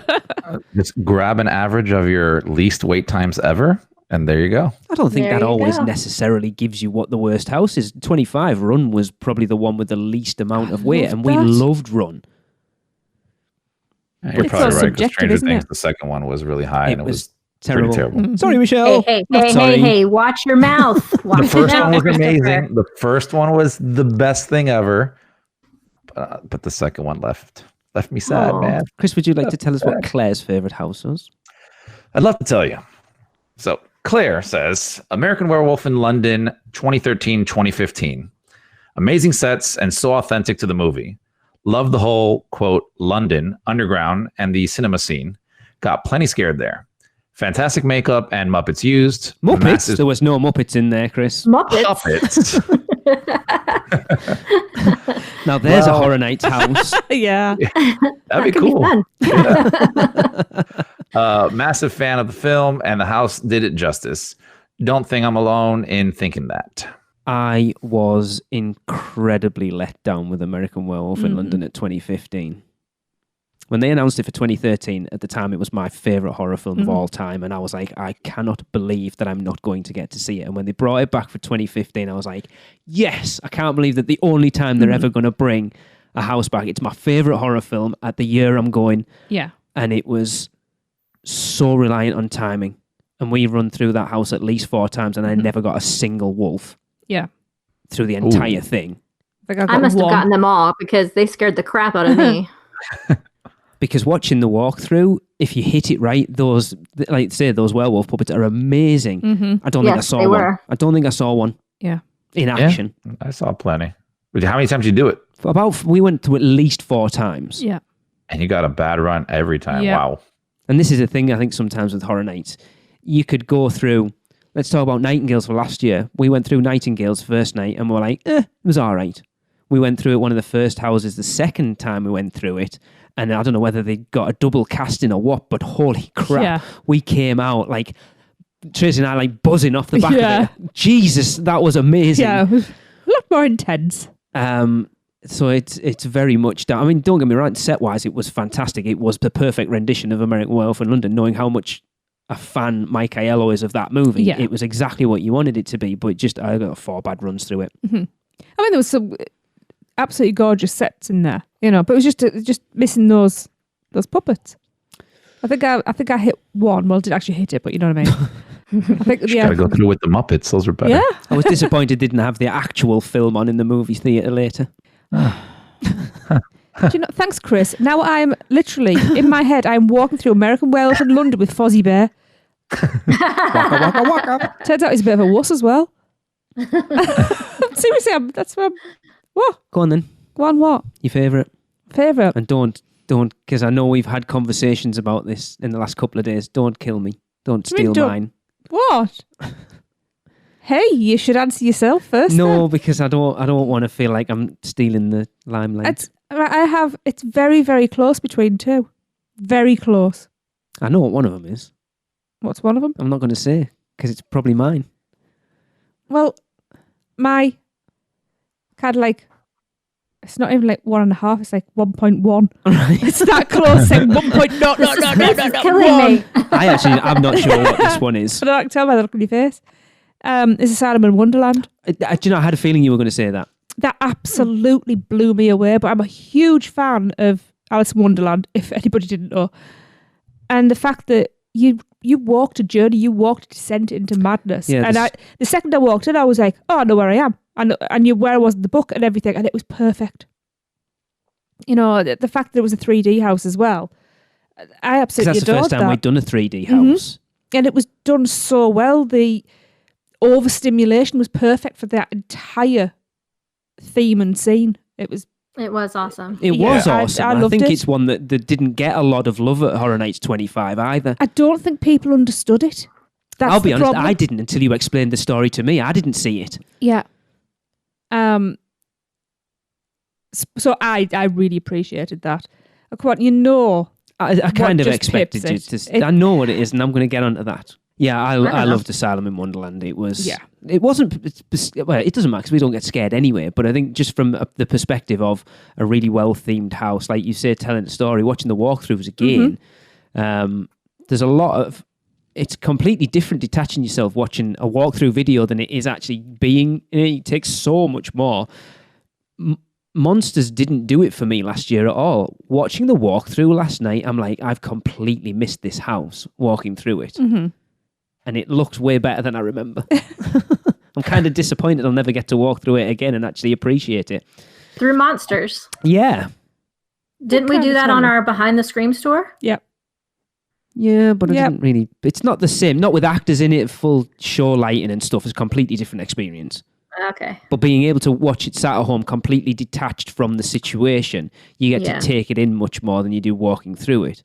just grab an average of your least wait times ever, and there you go. I don't think There that you always go. necessarily gives you what the worst house is. 25 Run was probably the one with the least amount of weight, love and we that. loved Run. Yeah, you're It's probably all right. 'Cause subjective, Stranger isn't Things, it? the second one was really high, It and it was was terrible. pretty terrible. Sorry, Hey, Michelle. Sorry. hey, watch your mouth. Watch The first your one mouth, was amazing. Christopher. The first one was the best thing ever, but the second one left me sad, Aw. man. Chris, would you like to tell us what Claire's favourite house was? I'd love to tell you. So Claire says, American Werewolf in London, 2013-2015. Amazing sets and so authentic to the movie. Love the whole, quote, London, underground, and the cinema scene. Got plenty scared there. Fantastic makeup and Muppets used. Muppets? Massive There was no Muppets in there, Chris. Muppets. Muppets. Now there's Well- a Horror Nights house. Yeah. That'd be Could be cool. fun. Massive fan of the film, and the house did it justice. Don't think I'm alone in thinking that. I was incredibly let down with American Werewolf in London at 2015. When they announced it for 2013, at the time it was my favourite horror film of all time, and I was like, I cannot believe that I'm not going to get to see it. And when they brought it back for 2015, I was like, yes, I can't believe that the only time they're ever going to bring a house back. It's my favourite horror film at the year I'm going, Yeah. and it was so reliant on timing. And we run through that house at least 4 times, and I never got a single wolf Yeah. through the entire thing. I think I must have one. gotten them all because they scared the crap out of me. Because watching the walkthrough, if you hit it right, those, like say, those werewolf puppets are amazing. I don't think I Yes, saw they one. were. I don't think I saw one Yeah. in action. I saw plenty. But how many times did you do it? We went to at least 4 times. Yeah. And you got a bad run every time. Yeah. Wow. And this is the thing I think sometimes with Horror Nights. You could go through, let's talk about Nightingales for last year. We went through Nightingales first night and we're like, it was all right. We went through it one of the first houses the second time we went through it. And I don't know whether they got a double casting or what, but holy crap. Yeah. We came out like, Tracy and I like buzzing off the back Yeah. of it. Jesus, that was amazing. Yeah. It was a lot more intense. So it's very much that. I mean, don't get me wrong, set-wise, it was fantastic. It was the perfect rendition of American Werewolf in London, knowing how much a fan Mike Aiello is of that movie. Yeah. It was exactly what you wanted it to be, but just I got 4 bad runs through it. I mean, there was some absolutely gorgeous sets in there, but it was just missing those puppets. I think I hit one. Well, I didn't actually hit it, but you know what I mean. I think You gotta go through with the Muppets. Those are better. Yeah. I was disappointed didn't have the actual film on in the movie theatre later. Do you know, thanks, Chris. Now I'm literally in my head. I'm walking through American Werewolf in London with Fozzie Bear. Waka, waka, waka. Turns out he's a bit of a wuss as well. Seriously, that's what. What? Go on then. Go on. What? Your favourite. Favorite? And don't, because I know we've had conversations about this in the last couple of days. Don't kill me. Don't You mean steal don't- mine. What? Hey, you should answer yourself first. No, because I don't want to feel like I'm stealing the limelight. It's very, very close between 2. Very close. I know what one of them is. What's one of them? I'm not going to say because it's probably mine. Well, my kind of like, it's not even like 1.5, it's like 1.1. Right. It's that close, like 1.0. This is killing me. I'm not sure what this one is. But I can tell by the look on your face. It's Asylum in Wonderland. Do you know, I had a feeling you were going to say that. That absolutely blew me away. But I'm a huge fan of Alice in Wonderland, if anybody didn't know. And the fact that you walked a journey, you walked a descent into madness. Yeah, and the second I walked in, I was like, oh, I know where I am. I knew where I was in the book and everything, and it was perfect. You know, the fact that it was a 3D house as well. I absolutely adored that. That's the first time we'd done a 3D house. And it was done so well. The overstimulation was perfect for that entire theme and scene. It was awesome. It was awesome. I I think loved it. it's one that didn't get a lot of love at Horror Nights 25 either. I don't think people understood it. That's I'll be the honest, problem. I didn't until you explained the story to me. I didn't see it. Yeah. So I really appreciated that. Come on, you know. I kind of just expected you pips to. I know what it is, and I'm going to get onto that. Yeah, I loved Asylum in Wonderland. It was. Yeah. It wasn't. Well, it doesn't matter because we don't get scared anyway. But I think just from the perspective of a really well themed house, like you say, telling a story, watching the walkthroughs again, there's a lot of. It's completely different detaching yourself watching a walkthrough video than it is actually being. It takes so much more. Monsters didn't do it for me last year at all. Watching the walkthrough last night, I'm like, I've completely missed this house walking through it. Mm-hmm. And it looked way better than I remember. I'm kind of disappointed I'll never get to walk through it again and actually appreciate it. Through monsters. Yeah. Didn't we do that on our Behind the Screams tour? Yep. Yeah, but I didn't really... It's not the same. Not with actors in it, full show lighting and stuff. It's a completely different experience. Okay. But being able to watch it sat at home completely detached from the situation, you get to take it in much more than you do walking through it.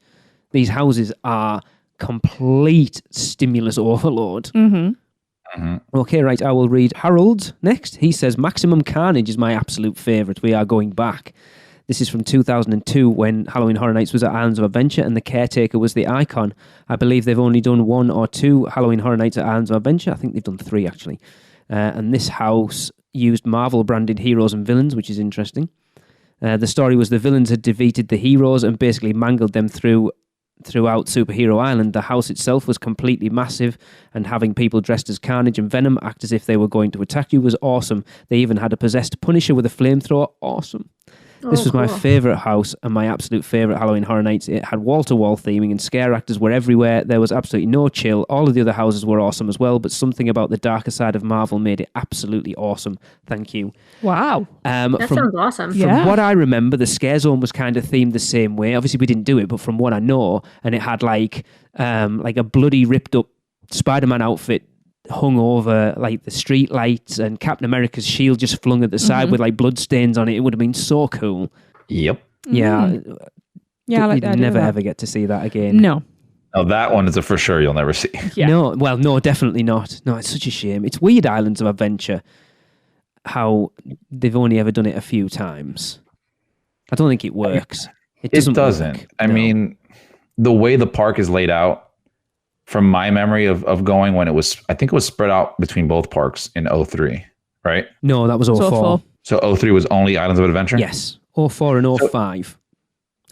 These houses are complete stimulus overload. Mm-hmm. Mm-hmm. Okay, right, I will read Harold next. He says, Maximum Carnage is my absolute favourite. We are going back. This is from 2002 when Halloween Horror Nights was at Islands of Adventure and the caretaker was the icon. I believe they've only done 1 or 2 Halloween Horror Nights at Islands of Adventure. I think they've done 3 actually. And this house used Marvel-branded heroes and villains, which is interesting. The story was the villains had defeated the heroes and basically mangled them throughout Superhero Island. The house itself was completely massive, and having people dressed as Carnage and Venom act as if they were going to attack you was awesome. They even had a possessed Punisher with a flamethrower. Awesome. This was my favourite house and my absolute favourite Halloween Horror Nights. It had wall-to-wall theming and scare actors were everywhere. There was absolutely no chill. All of the other houses were awesome as well, but something about the darker side of Marvel made it absolutely awesome. Thank you. Wow. That sounds awesome. From what I remember, the Scare Zone was kind of themed the same way. Obviously, we didn't do it, but from what I know, and it had like a bloody ripped-up Spider-Man outfit hung over like the street lights and Captain America's shield just flung at the side with like blood stains on it. It would have been so cool. Yep. Yeah. Yeah, I like that. You'd never ever get to see that again. No. Oh, that one is a for sure you'll never see. Yeah. No, definitely not. No, it's such a shame. It's weird, Islands of Adventure, how they've only ever done it a few times. I don't think it works. It doesn't. Work. I mean, the way the park is laid out, from my memory of going when I think it was spread out between both parks in 03, right? No, that was 04. So 03 was only Islands of Adventure? Yes. 04 and 05,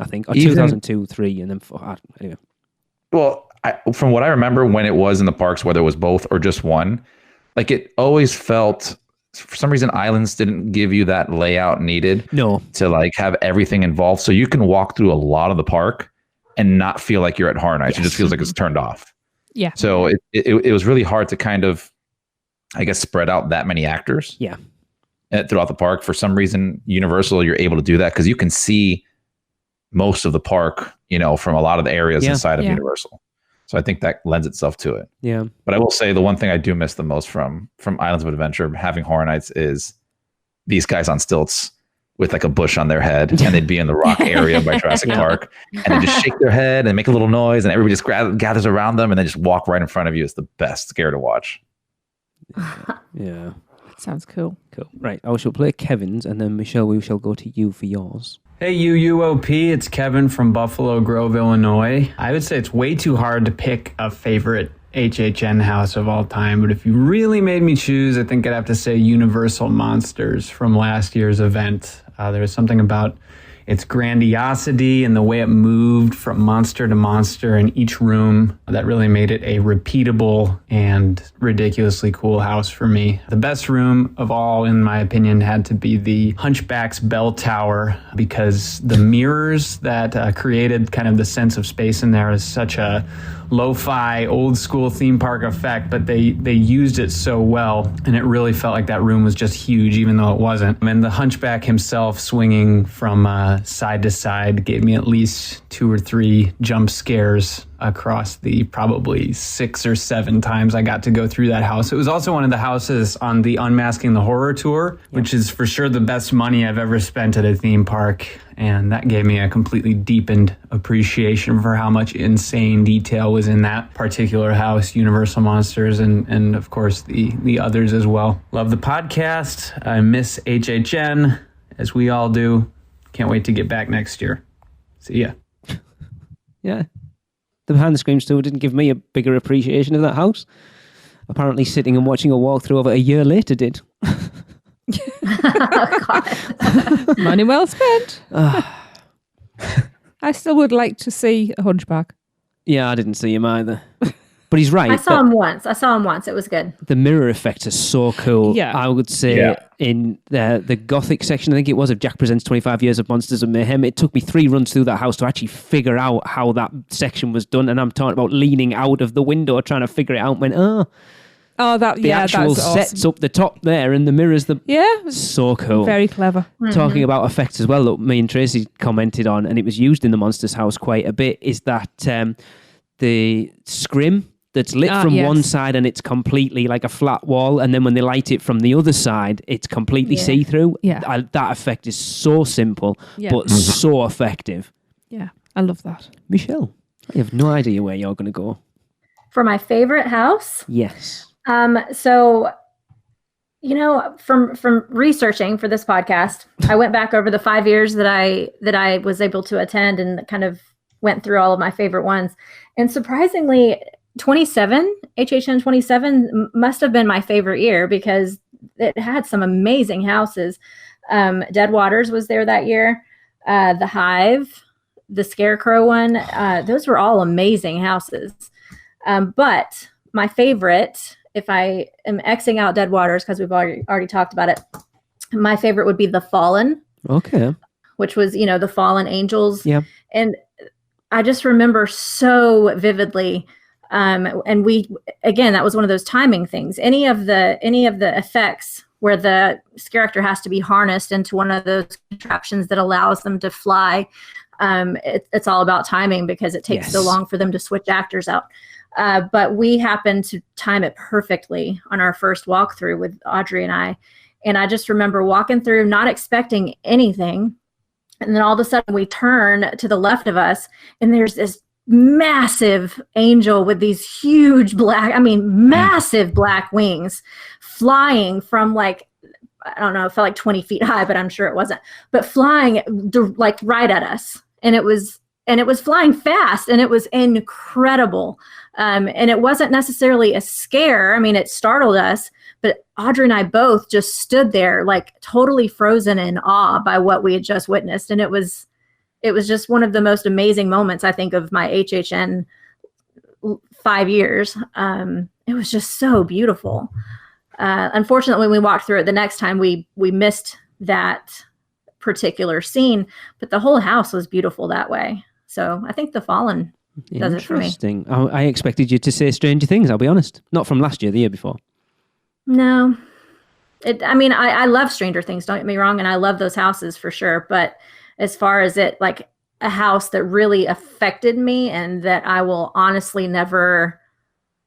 I think. Or 2002, 3, and then 4. Anyway. Well, from what I remember when it was in the parks, whether it was both or just one, like it always felt, for some reason, Islands didn't give you that layout needed to like have everything involved. So you can walk through a lot of the park and not feel like you're at Horror Nights. Yes. It just feels like it's turned off. Yeah. So it was really hard to kind of, I guess, spread out that many actors. Yeah. Throughout the park. For some reason, Universal, you're able to do that because you can see most of the park, from a lot of the areas inside of Universal. So I think that lends itself to it. Yeah. But I will say the one thing I do miss the most from Islands of Adventure, having Horror Nights, is these guys on stilts with like a bush on their head, and they'd be in the rock area by Jurassic Park, and they just shake their head and make a little noise, and everybody just gathers around them, and they just walk right in front of you. It's the best scare to watch. Yeah. Sounds cool. Cool. Right. I shall play Kevin's, and then Michelle, we shall go to you for yours. Hey, UUOP, it's Kevin from Buffalo Grove, Illinois. I would say it's way too hard to pick a favorite HHN house of all time, but if you really made me choose, I think I'd have to say Universal Monsters from last year's event. There was something about its grandiosity and the way it moved from monster to monster in each room that really made it a repeatable and ridiculously cool house for me. The best room of all, in my opinion, had to be the Hunchback's Bell Tower, because the mirrors that created kind of the sense of space in there is such a lo-fi, old-school theme park effect, but they used it so well, and it really felt like that room was just huge, even though it wasn't. And the Hunchback himself swinging from side to side gave me at least 2 or 3 jump scares across the probably 6 or 7 times I got to go through that house. It was also one of the houses on the Unmasking the Horror tour, which is for sure the best money I've ever spent at a theme park. And that gave me a completely deepened appreciation for how much insane detail was in that particular house, Universal Monsters, and of course the others as well. Love the podcast. I miss HHN, as we all do. Can't wait to get back next year. See ya. Yeah. The Behind the Screams tour didn't give me a bigger appreciation of that house. Apparently sitting and watching a walkthrough of it a year later did. Oh, God. Money well spent. I still would like to see a Hunchback. Yeah, I didn't see him either. But he's right. I saw him once. It was good. The mirror effects are so cool. Yeah. I would say in the Gothic section, I think it was, of Jack Presents 25 Years of Monsters and Mayhem, it took me 3 runs through that house to actually figure out how that section was done. And I'm talking about leaning out of the window trying to figure it out. When, the actual that's awesome. sets up the top there and the mirrors. So cool. Very clever. Talking about effects as well, that me and Tracy commented on, and it was used in the Monsters house quite a bit, is that the scrim that's lit from one side and it's completely like a flat wall, and then when they light it from the other side, it's completely see-through. Yeah. That effect is so simple, but so effective. Yeah, I love that. Michelle, I have no idea where you're going to go. For my favorite house? Yes. So, from researching for this podcast, I went back over the 5 years that I was able to attend and kind of went through all of my favorite ones. And surprisingly, HHN 27 must have been my favorite year, because it had some amazing houses. Dead Waters was there that year. The Hive, the Scarecrow one, those were all amazing houses. But my favorite, if I am Xing out Dead Waters, because we've already talked about it, my favorite would be The Fallen. Okay. Which was, the fallen angels. Yeah. And I just remember so vividly. And that was one of those timing things. Any of the effects where the character has to be harnessed into one of those contraptions that allows them to fly, it's all about timing, because it takes so long for them to switch actors out. But we happened to time it perfectly on our first walkthrough with Audrey and I. And I just remember walking through, not expecting anything. And then all of a sudden we turn to the left of us, and there's this massive angel with these huge massive black wings flying from I don't know, it felt like 20 feet high, but I'm sure it wasn't, but flying right at us. And it was flying fast, and it was incredible. And it wasn't necessarily a scare. I mean, it startled us, but Audrey and I both just stood there totally frozen in awe by what we had just witnessed. And it was just one of the most amazing moments, I think, of my HHN 5 years. It was just so beautiful. Unfortunately, when we walked through it the next time, we missed that particular scene, but the whole house was beautiful that way. So I think The Fallen does it for me. Interesting. I expected you to say Stranger Things, I'll be honest. Not from last year, the year before. No. I love Stranger Things, don't get me wrong, and I love those houses for sure, but as far as it a house that really affected me and that I will honestly never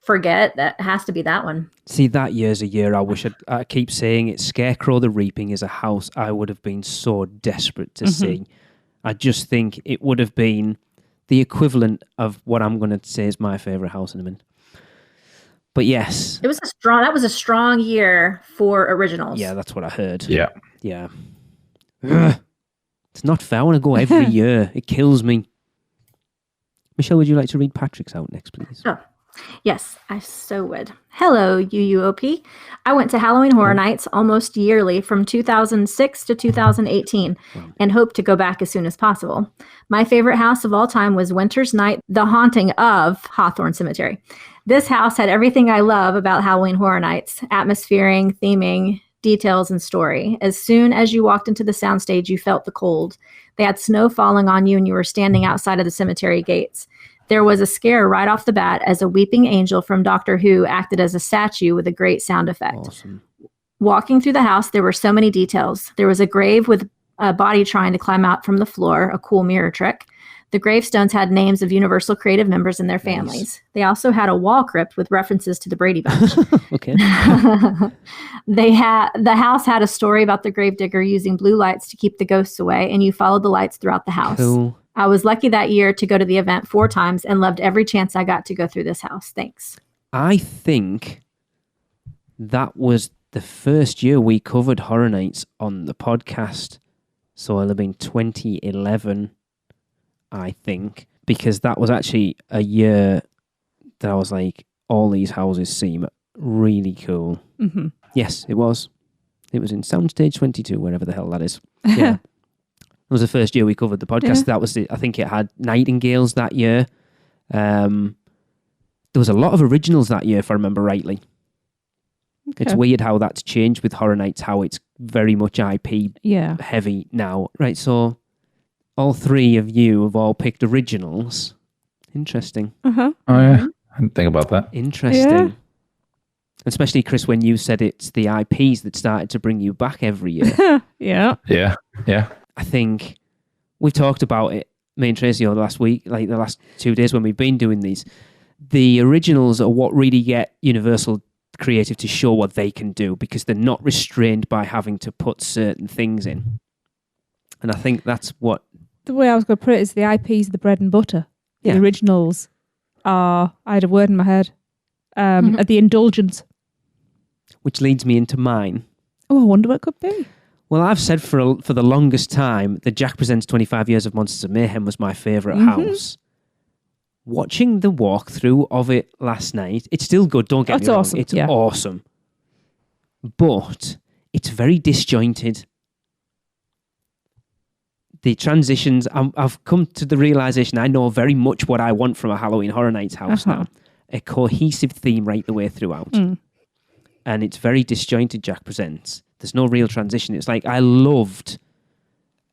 forget, that has to be that one. See, that year's a year I wish I keep saying it. Scarecrow the Reaping is a house I would have been so desperate to see. I just think it would have been the equivalent of what I'm going to say is my favourite house in a minute. But yes. That was a strong year for originals. Yeah, that's what I heard. Yeah. Yeah. It's not fair. I want to go every year. It kills me. Michelle, would you like to read Patrick's out next, please? Oh, Yes, I so would. Hello, UUOP. I went to Halloween Horror Nights almost yearly from 2006 to 2018 and hope to go back as soon as possible. My favorite house of all time was Winter's Night, The Haunting of Hawthorne Cemetery. This house had everything I love about Halloween Horror Nights: atmosphering, theming, details, and story. As soon as you walked into the soundstage, you felt the cold. They had snow falling on you and you were standing outside of the cemetery gates. There was a scare right off the bat as a weeping angel from Doctor Who acted as a statue with a great sound effect. Awesome. Walking through the house, there were so many details. There was a grave with a body trying to climb out from the floor, a cool mirror trick. The gravestones had names of Universal creative members and their families. Nice. They also had a wall crypt with references to the Brady Bunch. Okay. The house had a story about the gravedigger using blue lights to keep the ghosts away, and you followed the lights throughout the house. Cool. I was lucky that year to go to the event 4 times and loved every chance I got to go through this house. Thanks. I think that was the first year we covered Horror Nights on the podcast. So it'll have been 2011, I think, because that was actually a year that I was like, all these houses seem really cool. Mm-hmm. Yes, it was. It was in Soundstage 22, wherever the hell that is. Yeah. It was the first year we covered the podcast. Yeah. That was it. I think it had Nightingales that year. There was a lot of originals that year, if I remember rightly. Okay. It's weird how that's changed with Horror Nights, how it's very much IP heavy now. Right, so all 3 of you have all picked originals. Interesting. Uh-huh. Oh, yeah. I didn't think about that. Interesting. Yeah. Especially, Chris, when you said it's the IPs that started to bring you back every year. Yeah. Yeah. Yeah. I think we've talked about it, me and Tracy, over the last week, like the last 2 days when we've been doing these. The originals are what really get Universal Creative to show what they can do, because they're not restrained by having to put certain things in. And I think that's what... The way I was going to put it is the IPs, the bread and butter. Yeah. The originals are, I had a word in my head, are the indulgence. Which leads me into mine. Oh, I wonder what it could be. Well, I've said for the longest time that Jack Presents 25 Years of Monsters of Mayhem was my favourite house. Watching the walkthrough of it last night, it's still good, don't get me wrong. Awesome. It's awesome. But it's very disjointed. The transitions, I've come to the realisation I know very much what I want from a Halloween Horror Nights house now. A cohesive theme right the way throughout. And it's very disjointed, Jack Presents. There's no real transition. It's like, I loved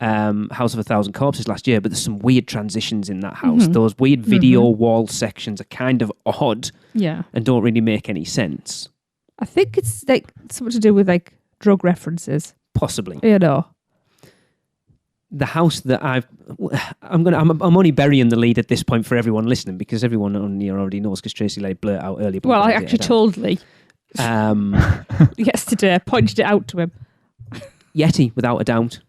House of a Thousand Corpses last year, but there's some weird transitions in that house. Those weird video wall sections are kind of odd and don't really make any sense. I think it's like something to do with like drug references. Possibly. You know. The house that I'm only burying the lead at this point for everyone listening, because everyone on here already knows, because Tracy laid blurt out earlier. Well, I actually told Lee yesterday. I pointed it out to him. Yeti, without a doubt.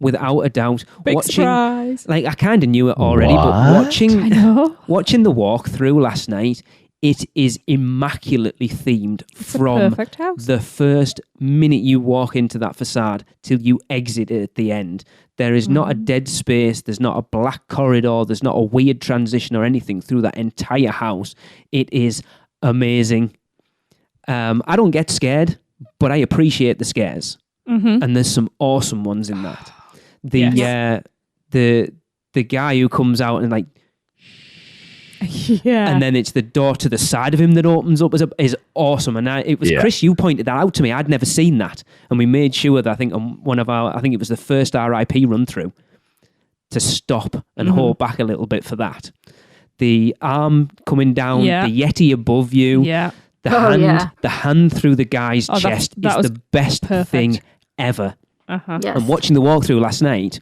Without a doubt. Big surprise. Like, I kind of knew it already, but watching the walkthrough last night, it is immaculately themed from the first minute you walk into that facade till you exit it at the end. There is not a dead space. There's not a black corridor. There's not a weird transition or anything through that entire house. It is amazing. I don't get scared, but I appreciate the scares. And there's some awesome ones in that. The guy who comes out and like, and then it's the door to the side of him that opens up is awesome. And it was Chris, you pointed that out to me. I'd never seen that, and we made sure that I think it was the first RIP run through to stop and hold back a little bit for that. The arm coming down, the Yeti above you, the hand through the guy's chest is the best thing ever. And watching the walkthrough last night,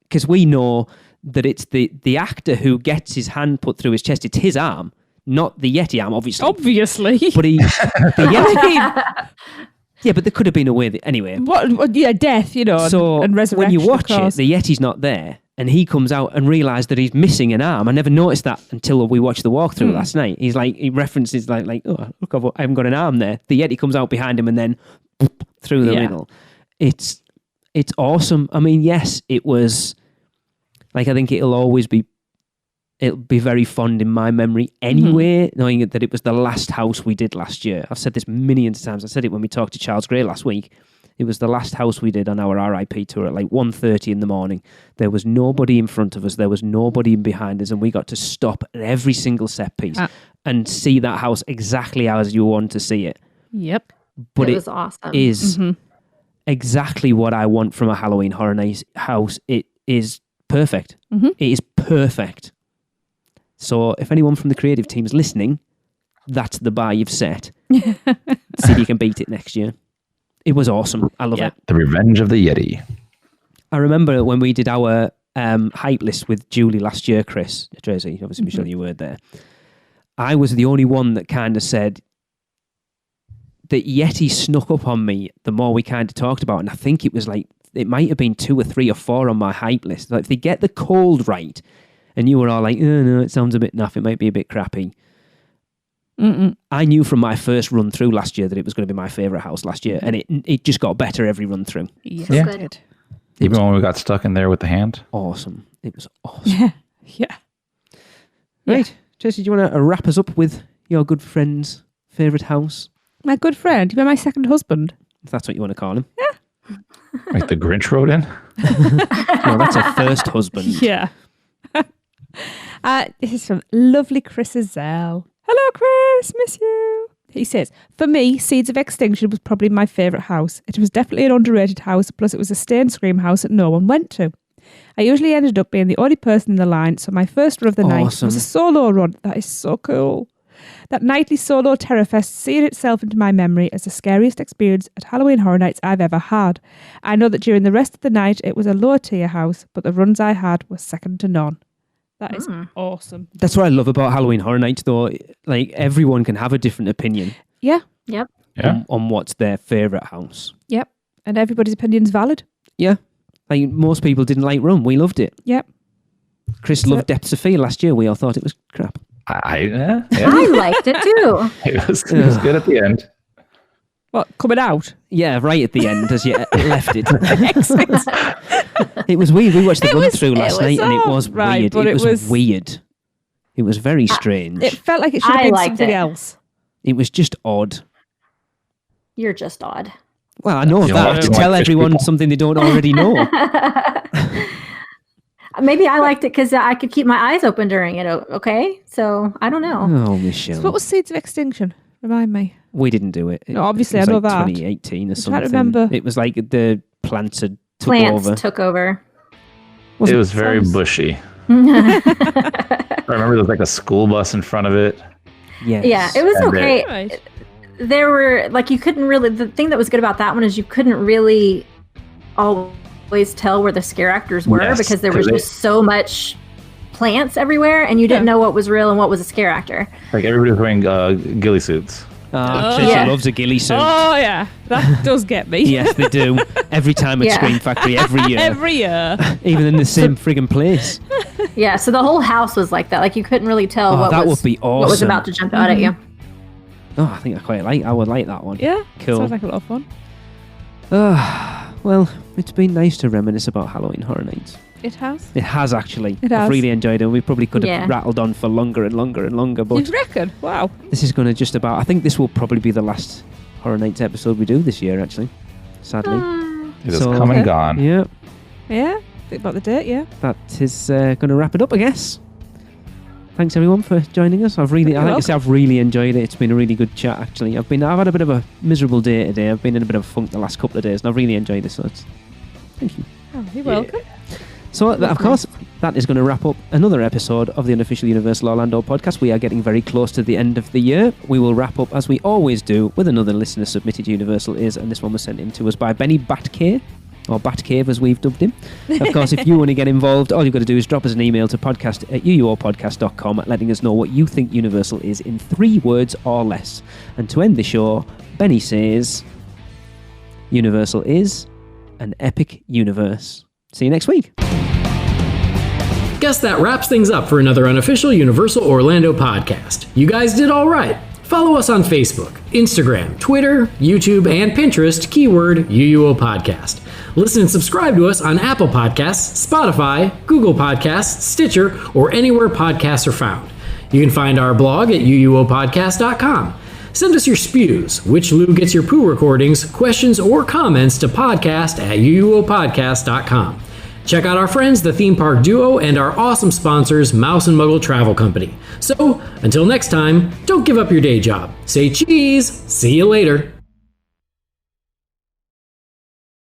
because we know that it's the actor who gets his hand put through his chest. It's his arm, not the Yeti arm, obviously. But the Yeti... Yeah, but there could have been a way that... Anyway. Death, so and resurrection. When you watch it, the Yeti's not there, and he comes out and realised that he's missing an arm. I never noticed that until we watched the walkthrough last night. He's like, he references like, oh, look, I haven't got an arm there. The Yeti comes out behind him and then through the middle. It's awesome. I mean, yes, it was... Like, I think it'll always be it'll be very fond in my memory anyway, knowing that it was the last house we did last year. I've said this millions of times. I said it when we talked to Charles Gray last week. It was the last house we did on our RIP tour at like 1:30 in the morning. There was nobody in front of us. There was nobody behind us. And we got to stop at every single set piece and see that house exactly as you want to see it. Yep. But it was awesome. Is exactly what I want from a Halloween Horror Nights house. It is perfect. It is perfect. So if anyone from the creative team is listening, that's the bar you've set. See if you can beat it next year. It was awesome. I love it. The Revenge of the Yeti. I remember when we did our hype list with Julie last year, Chris, Tracy, obviously Michelle, you were there. I was the only one that kind of said that Yeti snuck up on me the more we kind of talked about it. And I think it was like, it might have been 2 or 3 or 4 on my hype list. Like if they get the cold right, and you were all like, oh, no, it sounds a bit naff, it might be a bit crappy. I knew from my first run through last year that it was going to be my favourite house last year, and it just got better every run through. Yes, Yeah. it did. Even when we got stuck in there with the hand. Awesome. It was awesome. Yeah. Right. Tracy, do you want to wrap us up with your good friend's favourite house? My good friend, you know my second husband? If that's what you want to call him. Like the Grinch rode in. No, that's a first husband. Yeah. This is from lovely Chris Azell. Hello, Chris. Miss you. He says, for me, Seeds of Extinction was probably my favourite house. It was definitely an underrated house, plus it was a stay and scream house that no one went to. I usually ended up being the only person in the line, so my first run of the night was a solo run. That is so cool. That nightly solo terror fest seared itself into my memory as the scariest experience at Halloween Horror Nights I've ever had. I know that during the rest of the night it was a lower tier house, but the runs I had were second to none. That is awesome. That's what I love about Halloween Horror Nights, though. Like, everyone can have a different opinion Yeah. Yep. on what's their favourite house. Yep. And everybody's opinion's valid. Yeah. Like, most people didn't like Rum. We loved it. Yep. Chris loved Depths of Fear last year. We all thought it was crap. I liked it too. It was good at the end. What, coming out? Yeah, right at the end as you left it. It was weird. We watched the run through last night and it was weird. It was weird. It was very strange. It felt like it should have been something else. It was just odd. You're just odd. Well, I know that. To tell everyone something they don't already know. Maybe I liked it because I could keep my eyes open during it, okay? So, I don't know. Oh, Michelle. So what was Seeds of Extinction? Remind me. We didn't do it. No, obviously, it was I know like that. 2018 or something. I can't remember. It was like the plants had took over. It was very bushy. I remember there was like a school bus in front of it. Yes. Yeah, it was okay. Right. There were, like, you couldn't really, the thing that was good about that one is you couldn't really always tell where the scare actors were because there was just so much plants everywhere and you didn't know what was real and what was a scare actor. Like everybody was wearing ghillie suits. Tricia loves a ghillie suit. Oh, yeah. That does get me. Yes, they do. Every time at Scream Factory, every year. Every year. Even in the same friggin' place. Yeah, so the whole house was like that. Like you couldn't really tell would be awesome. what was about to jump out at you. Oh, I think I would like that one. Yeah. Cool. Sounds like a lot of fun. Well, it's been nice to reminisce about Halloween Horror Nights. It has. It has, actually. It I've has. really enjoyed it. We probably could have rattled on for longer and longer and longer, but You reckon? Wow. this is going to just about... I think this will probably be the last Horror Nights episode we do this year, actually. Sadly. It has come and gone. Yeah. Yeah. Think about the date, yeah. That is going to wrap it up, I guess. Thanks everyone for joining us. I've really enjoyed it. It's been a really good chat, actually. I've had a bit of a miserable day today. I've been in a bit of a funk the last couple of days, and I've really enjoyed this. So thank you. Oh, you're welcome. So, of course, that is going to wrap up another episode of the Unofficial Universal Orlando podcast. We are getting very close to the end of the year. We will wrap up, as we always do, with another listener submitted Universal Is, and this one was sent in to us by Benny Batcave, or Batcave as we've dubbed him. Of course, if you want to get involved, all you've got to do is drop us an email to podcast@uuopodcast.com, letting us know what you think Universal is in 3 words or less. And to end the show, Benny says, Universal is an epic universe. See you next week. Guess that wraps things up for another Unofficial Universal Orlando podcast. You guys did all right. Follow us on Facebook, Instagram, Twitter, YouTube, and Pinterest, keyword UUO Podcast. Listen and subscribe to us on Apple Podcasts, Spotify, Google Podcasts, Stitcher, or anywhere podcasts are found. You can find our blog at UUOpodcast.com. Send us your spews, which Lou gets your poo recordings, questions, or comments to podcast@UUOpodcast.com. Check out our friends, the Theme Park Duo, and our awesome sponsors, Mouse and Muggle Travel Company. So, until next time, don't give up your day job. Say cheese! See you later!